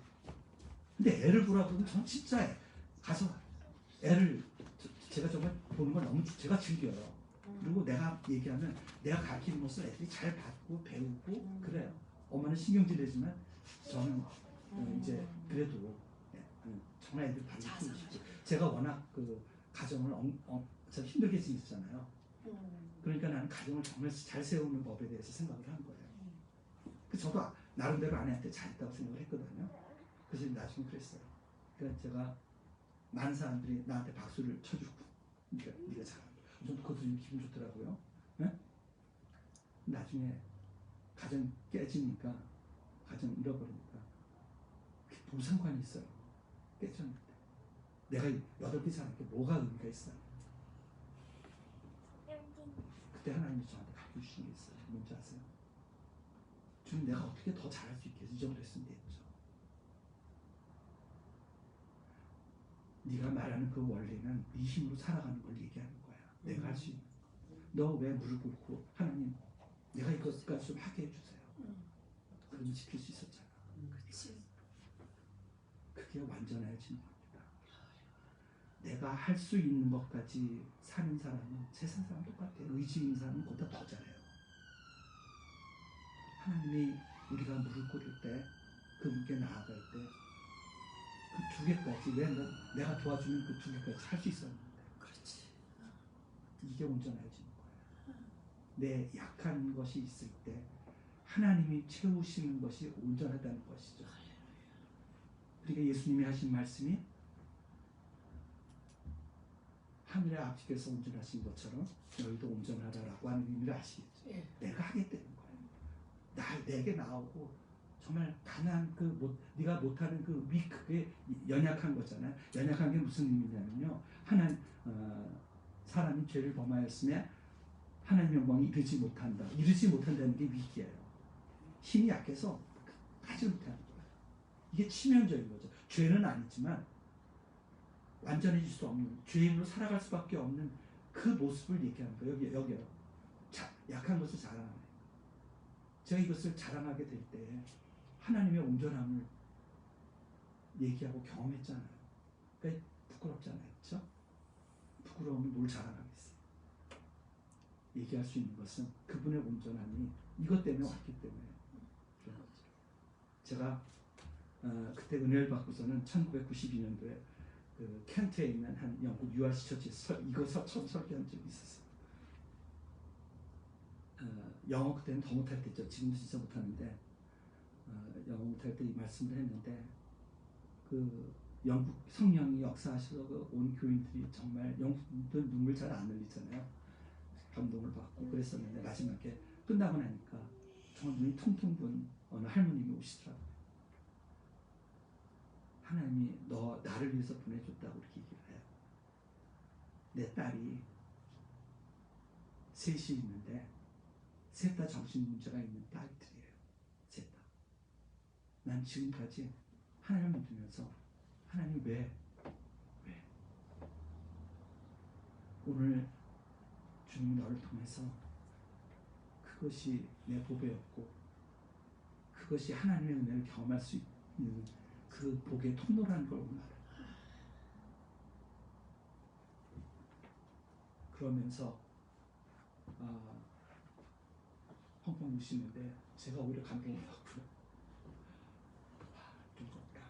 근데 애를 보라 그러면 전 진짜 가서 애를 제가 정말 보는 걸 너무 제가 즐겨요. 그리고 내가 얘기하면 내가 가르치는 것을 애들이 잘 받고 배우고 그래요. 엄마는 신경질 내지만 저는 이제 그래도 정말 애들 가르치고 싶고, 제가 워낙 가정을 참 힘들게 지냈잖아요. 그러니까 나는 가정을 정말 잘 세우는 법에 대해서 생각을 한 거예요. 그래서 저도 나름대로 아내한테 잘했다고 생각을 했거든요. 그래서 나중에 그랬어요. 그러니까 제가 많은 사람들이 나한테 박수를 쳐주고, 그러니까 네가 잘한다. 좀 그것도 좀 기분 좋더라고요. 네? 나중에 가정 깨지니까, 가정 잃어버리니까 무상관이 있어요. 깨졌는데 내가 8개 잘한 게 뭐가 의미가 있어요? 그때 하나님이 저한테 가르쳐주신 게 있어요. 뭔지 아세요? 주님, 내가 어떻게 더 잘할 수 있겠어? 이 정도 했으면 됐죠. 네가 말하는 그 원리는 네 힘으로 살아가는 걸 얘기하는 거야. 내가 할 수 있는. 너 왜 무릎 꿇고 하나님, 내가 이것까지 좀 하게 해주세요. 그러면 지킬 수 있었잖아. 그치. 그게 완전해지는 겁니다. 내가 할 수 있는 것까지 사는 사람은 세상 사람 똑같아요. 의지 있는 사람은 그보다 더 잘해요. 하나님이 우리가 무릎 꿇을 때, 그분께 나아갈 때 그 2개까지 왜 내가 도와주면 그 2개까지 할 수 있었는데. 그렇지. 이게 온전해지는 거예요. 내 약한 것이 있을 때 하나님이 채우시는 것이 온전하다는 것이죠. 그러니까 예수님이 하신 말씀이 하늘의 아버지께서 온전하신 것처럼 너희도 온전하라라고 하는 의미를 아시겠죠. 예. 내가 하겠다는 거예요. 내게 나오고 정말 가난 네가 못하는 그 그게 연약한 거잖아요. 연약한 게 무슨 의미냐면요. 사람이 죄를 범하였으며 하나님 영광이 이르지 못한다. 이르지 못한다는 게 위기예요. 힘이 약해서 하지 못하는 거예요. 이게 치명적인 거죠. 죄는 아니지만 완전해질 수 없는 죄인으로 살아갈 수밖에 없는 그 모습을 얘기하는 거예요. 여기요. 약한 것을 자랑하는 거예요. 제가 이것을 자랑하게 될 때 하나님의 온전함을 얘기하고 경험했잖아요. 그러니까 부끄럽잖아요. 그렇죠? 부끄러움이 뭘 자랑하겠어요. 얘기할 수 있는 것은 그분의 온전함이 이것 때문에 왔기 때문에 그런 거죠. 제가 그때 은혜를 받고서는 1992년도에 그 켄트에 있는 한 영국 유아시 처치에서 이거 처음 설교한 적이 있었어요. 영어 그때는 더 못할 때죠. 지금도 진짜 못하는데 영어 못할 때 이 말씀을 했는데 그 영국 성령이 역사하셔서 온 교인들이 정말 영국들 눈물 잘 안 흘리잖아요. 감동을 받고 그랬었는데 마지막에 끝나고 나니까 정말 눈이 퉁퉁 분 어느 할머님이 오시더라고요. 하나님이 너 나를 위해서 보내줬다고 이렇게 얘기를 해요. 내 딸이 셋이 있는데 셋 다 정신 문제가 있는 딸들이에요. 셋 다. 난 지금까지 하나님을 믿으면서 하나님 왜 오늘 주님이 너를 통해서 그것이 내 보배였고 그것이 하나님의 은혜를 경험할 수 있는 그 복의 통로라는 걸 오늘 알아요. 그러면서 펑펑 우시는데 제가 오히려 감동을 받고요. 두껍다.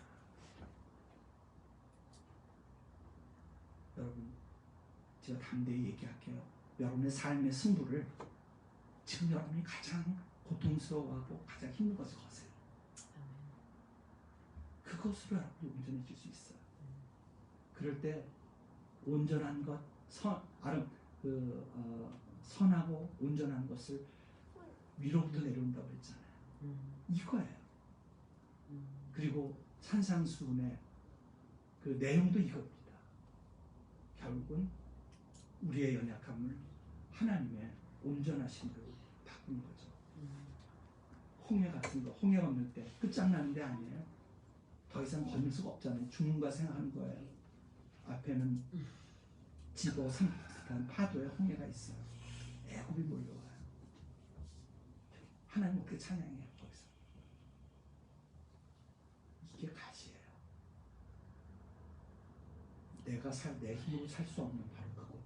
여러분, 제가 담대히 얘기할게요. 여러분의 삶의 승부를 지금 여러분이 가장 고통스러워하고 가장 힘든 것을 거세요. 그것으로 여러분이 온전해질 수 있어요. 그럴 때 온전한 것, 선하고 온전한 것을 위로부터 내려온다고 했잖아요. 이거예요. 그리고 산상수훈의 그 내용도 이겁니다. 결국은 우리의 연약함을 하나님의 온전하심으로 바꾸는 거죠. 홍해 같은 거, 홍해 건널 때 끝장나는 데 아니에요. 더 이상 건널 수가 없잖아요. 죽는가 생각하는 거예요. 앞에는 집어삼키듯한 파도의 홍해가 있어요. 애굽이 몰려와요. 하나님 어떻게 찬양해요, 거기서. 이게 가시예요. 내 힘으로 살 수 없는 바로 그거.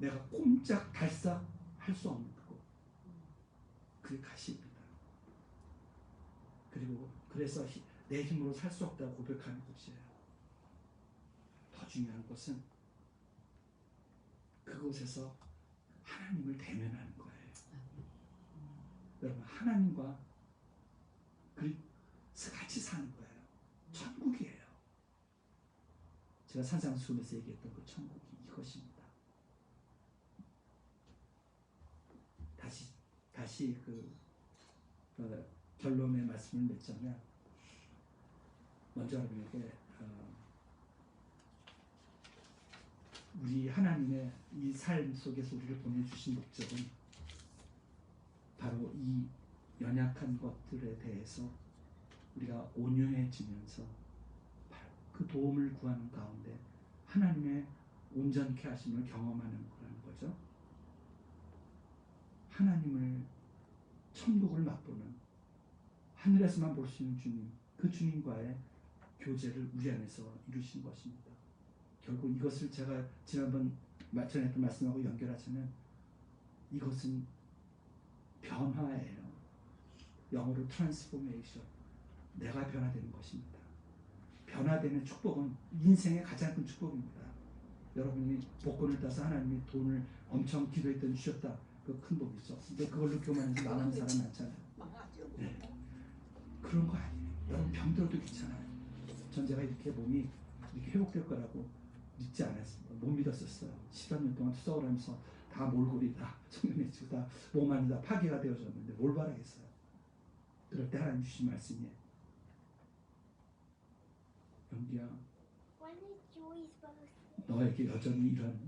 내가 꼼짝 달싹 할 수 없는 그거. 그게 가시입니다. 그리고 그래서 내 힘으로 살 수 없다고 고백하는 것이에요. 더 중요한 것은 그곳에서 하나님을 대면하는 거예요. 여러분, 하나님과 같이 사는 거예요. 천국이에요. 제가 산상수훈에서 얘기했던 그 천국이 이것입니다. 다시 결론의 말씀을 맺자면, 먼저 여러분에게 우리 하나님의 이 삶 속에서 우리를 보내주신 목적은 바로 이 연약한 것들에 대해서 우리가 온유해지면서 그 도움을 구하는 가운데 하나님의 온전케 하심을 경험하는 거라는 거죠. 하나님을, 천국을 맛보는, 하늘에서만 볼 수 있는 주님, 그 주님과의 교제를 우리 안에서 이루신 것입니다. 결국 이것을 제가 지난번 전했던 말씀하고 연결하자면 이것은 변화예요. 영어로 transformation. 내가 변화되는 것입니다. 변화되는 축복은 인생의 가장 큰 축복입니다. 여러분이 복권을 따서 하나님이 돈을 엄청 기도했더니 주셨다. 그 큰 복이죠. 근데 그걸로 교만해서 망하는 사람 많잖아요. 네. 그런 거 아니에요. 여러분 병들어도 괜찮아요. 전 제가 이렇게 몸이 이렇게 회복될 거라고 믿지 않았어요. 못 믿었었어요. 13년 동안 투석을 하면서 다 몰골이 다 성령해지고 다 몸 안이 다 파괴가 되어졌는데 뭘 바라겠어요. 그럴 때 하나님 주신 말씀이에요. 영기야, 너에게 여전히 이런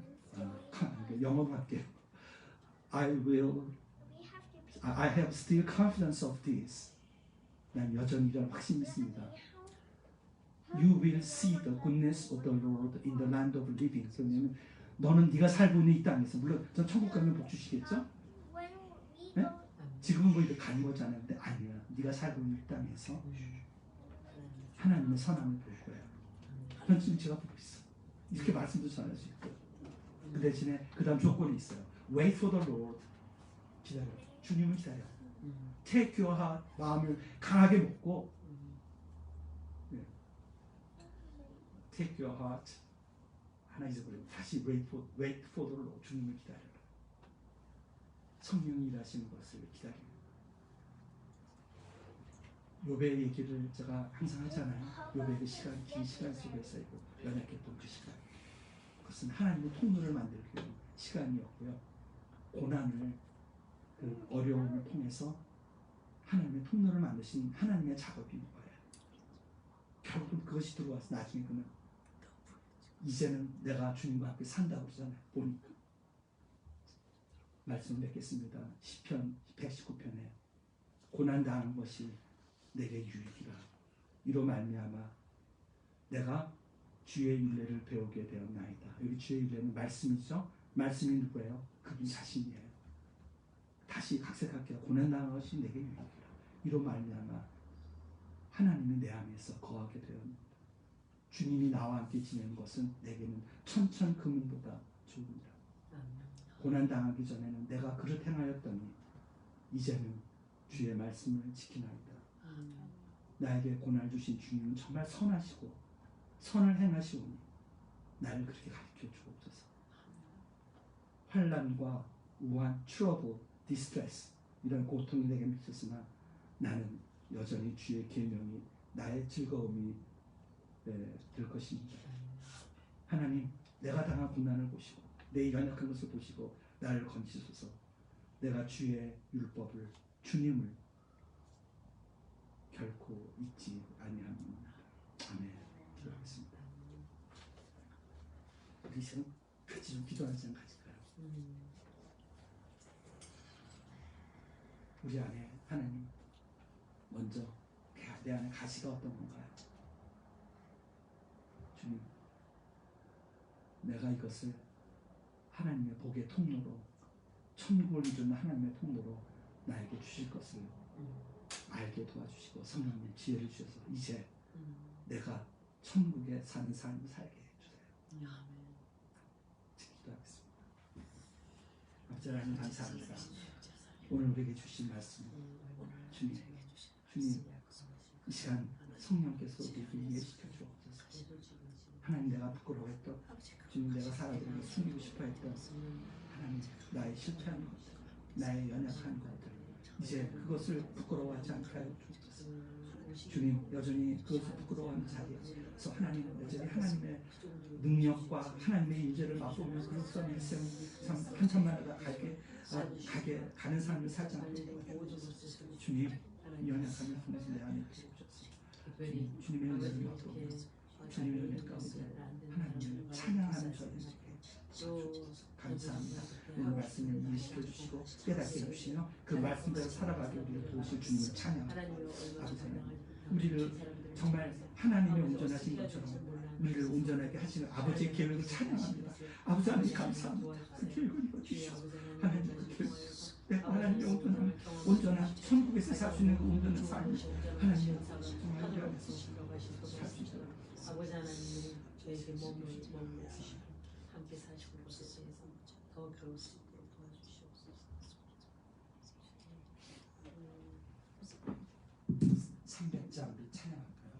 영업할게요. I have still confidence of this. 난 여전히 이런 확신이 있습니다. You will see the goodness of the Lord in the land of living. 그러면 너는 네가 살고 있는 이 땅에서, 물론 전 천국 가면 복 주시겠죠? 네? 지금은 뭐 이렇게 가는 거잖아요. 근데 아니야. 네가 살고 있는 이 땅에서 하나님의 선함을 볼 거야. 그건 지금 제가 보고 있어. 이렇게 말씀도 전할 수 있고. 그 대신에 그 다음 조건이 있어요. Wait for the Lord. 기다려. 주님을 기다려. Take your heart. 마음을 강하게 먹고 Take your heart. 하나 잊어버리고 다시 wait for the Lord. 주님을 기다려라. 성령이 일하시는 것을 기다려. 욥의 얘기를 제가 항상 하잖아요. 욥의 그 시간, 긴 시간 속에서 연약했던 그 시간. 그것은 하나님의 통로를 만들기 위한 시간이었고요. 고난을, 그 어려움을 통해서 하나님의 통로를 만드신 하나님의 작업인 거예요. 결국은 그것이 들어와서 나중에 그는 이제는 내가 주님과 함께 산다고 그러잖아요. 보니까. 말씀 뵙겠습니다. 시편 119편에 고난당한 것이 내게 유익이라. 이로 말미암아 내가 주의 윤례를 배우게 되었나이다. 여기 주의 윤례는 말씀이죠. 말씀이 누구예요? 그분 자신이에요. 다시 각색할게요. 고난당한 것이 내게 유익이라. 이로 말미암아 하나님이 내 안에서 거하게 되었습니다. 주님이 나와 함께 지내는 것은 내게는 천천 금은보다 좋으니라. 고난당하기 전에는 내가 그릇 행하였더니 이제는 주의 말씀을 지키나이다. 나에게 고난을 주신 주님은 정말 선하시고 선을 행하시오니 나를 그렇게 가르쳐 주옵소서. 환난과 우한, 트러블, 디스트레스 이런 고통이 내게 미쳤으나 나는 여전히 주의 계명이 나의 즐거움이 될 것입니다. 하나님, 내가 당한 고난을 보시고 내 연약한 것을 보시고 나를 건지소서. 내가 주의 율법을, 주님을 결코 잊지 아니합니다. 아멘. 기도하겠습니다. 우리 지금 같이 좀 기도하는 시간 가질까요? 우리 안에 하나님 먼저 내 안에 가시가 어떤 건가요? 주님, 내가 이것을 하나님의 복의 통로로, 천국을 이루는 하나님의 통로로 나에게 주실 것을 알게 도와주시고 성령님 지혜를 주셔서 이제 내가 천국에 사는 삶을 살게 해주세요. 기도하겠습니다. 아버지 하나님 감사합니다. 오늘 우리에게 주신 말씀, 주님 이 시간 성령께서 우리에게 이해시켜 주옵소서. 하나님, 내가 부끄러워했던, 주님 내가 사람들에게 숨기고 싶어했던 하나님 나의 실패한 것들, 나의 연약한 것들, 이제 그것을 부끄러워하지 않게 하여 주옵소서. 주님, 여전히 그것을 부끄러워하는 자리에서 하나님 여전히 하나님의 능력과 하나님의 인재를 맛보며 그릇선 일생 한참마다 가는 삶을 살지 않도록 도와주옵소서. 주님, 연약함을 통해서 내 안에 주옵소서. 주님의 은혜를 맛보며 주님의 은혜 가운데 하나님을 찬양하는 저를 감사합니다. 오늘 말씀을 이해시켜 주시고 깨닫게 해주시며 그 말씀대로 살아가게 우리를 도우실 주님을 찬양합니다. 아버지 하나님, 우리를 정말 하나님의 온전하신 것처럼 우리를 온전하게 하시는 아버지의 계획을 찬양합니다. 아버지 하나님 감사합니다. 그 계획을 이루어주시오. 하나님 그 계획, 하나님의 온전한 천국에서 살 수 있는 그 온전한 삶을 하나님 정말 우리 안에서 살 수 있도록 아버지 하나님, 저에게 몸을 주시고 함께 사시고 있어서 더 배울 수 있도록 도와주시옵소서. 300자 우리 찬양할까요?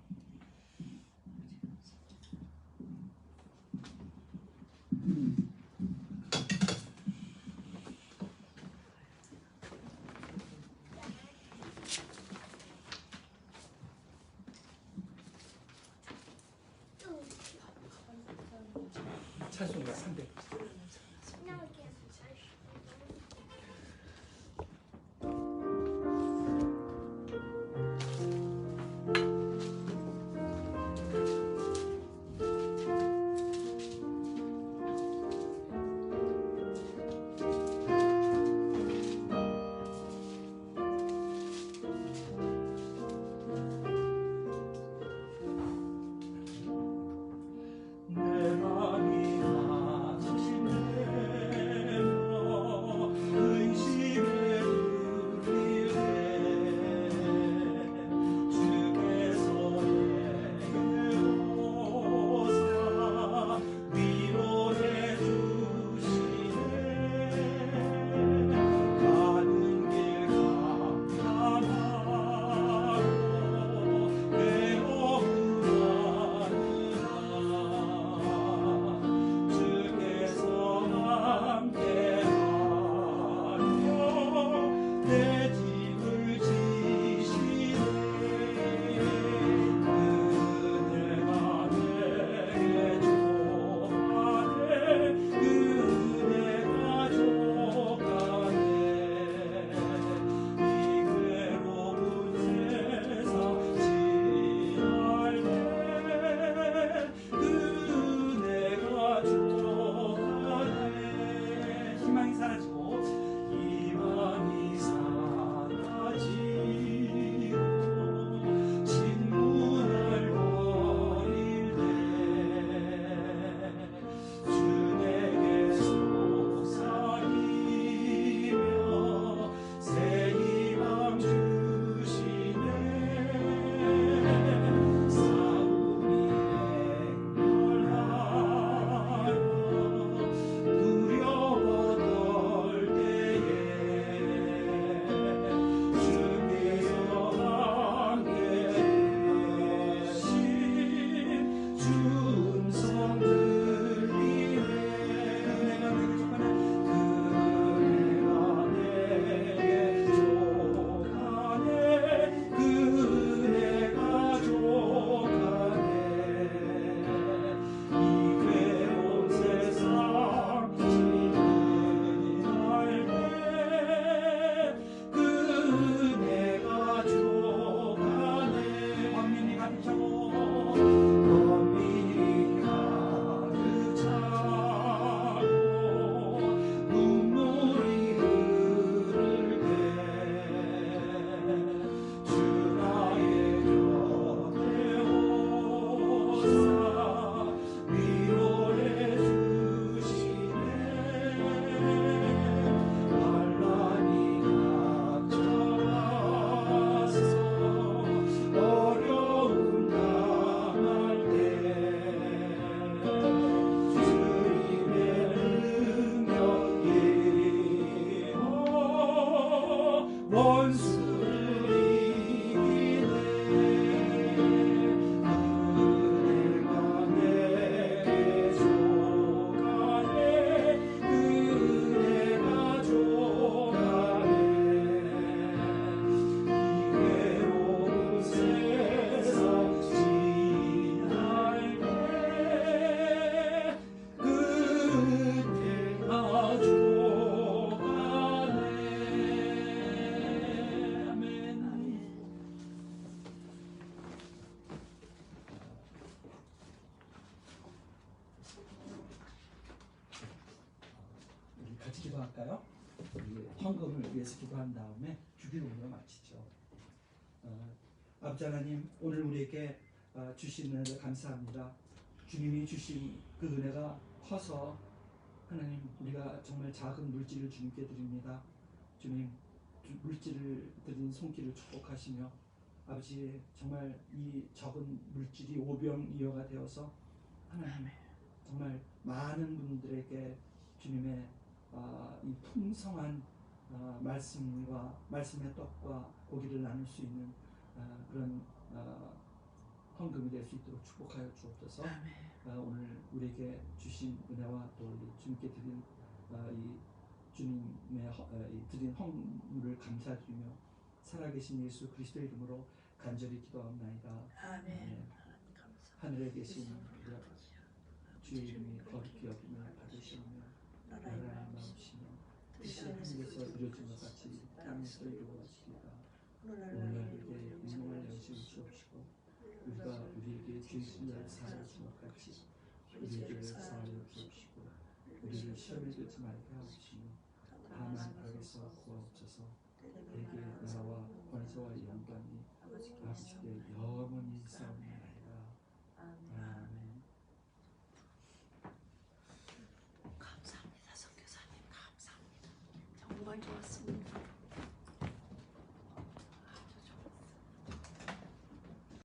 같이 기도할까요? 우리 헌금을 위해서 기도한 다음에 주기도문으로 마치죠. 아버지 하나님, 오늘 우리에게 주신 은혜를 감사합니다. 주님이 주신 그 은혜가 커서 하나님, 우리가 정말 작은 물질을 주님께 드립니다. 주님, 물질을 드린 손길을 축복하시며 아버지, 정말 이 적은 물질이 오병이어가 되어서 하나님, 정말 많은 분들에게 주님의 이 풍성한 말씀과 말씀의 떡과 고기를 나눌 수 있는 그런 헌금이 될 수 있도록 축복하여 주옵소서. 오늘 우리에게 주신 은혜와 또 우리 주님께 드린 이 주님의 드린 헌물을 감사드리며 살아계신 예수 그리스도의 이름으로 간절히 기도하옵나이다. 아멘. 하늘에 계신 우리 아버지, 주의 이름이 거룩히 여김을 받으시오며 나라의 마음이시며 뜻이 하늘에서 이루어진 것 같이 땅에서 이루어지리이다. 오늘 우리에게 일용할 양식을 주옵시고 우리가 우리에게 죄 지은 자를 사하여 준 것 같이 우리에게 사하여 주옵시고 우리를 시험에 들지 말게 하옵시며 다만 악에서 구하옵소서. 내게 나라와 권세와 영광이 아버지께 영원히 있사옵나이다. 아멘. 감사합니다, 선교사님. 감사합니다. 정말 좋았습니다.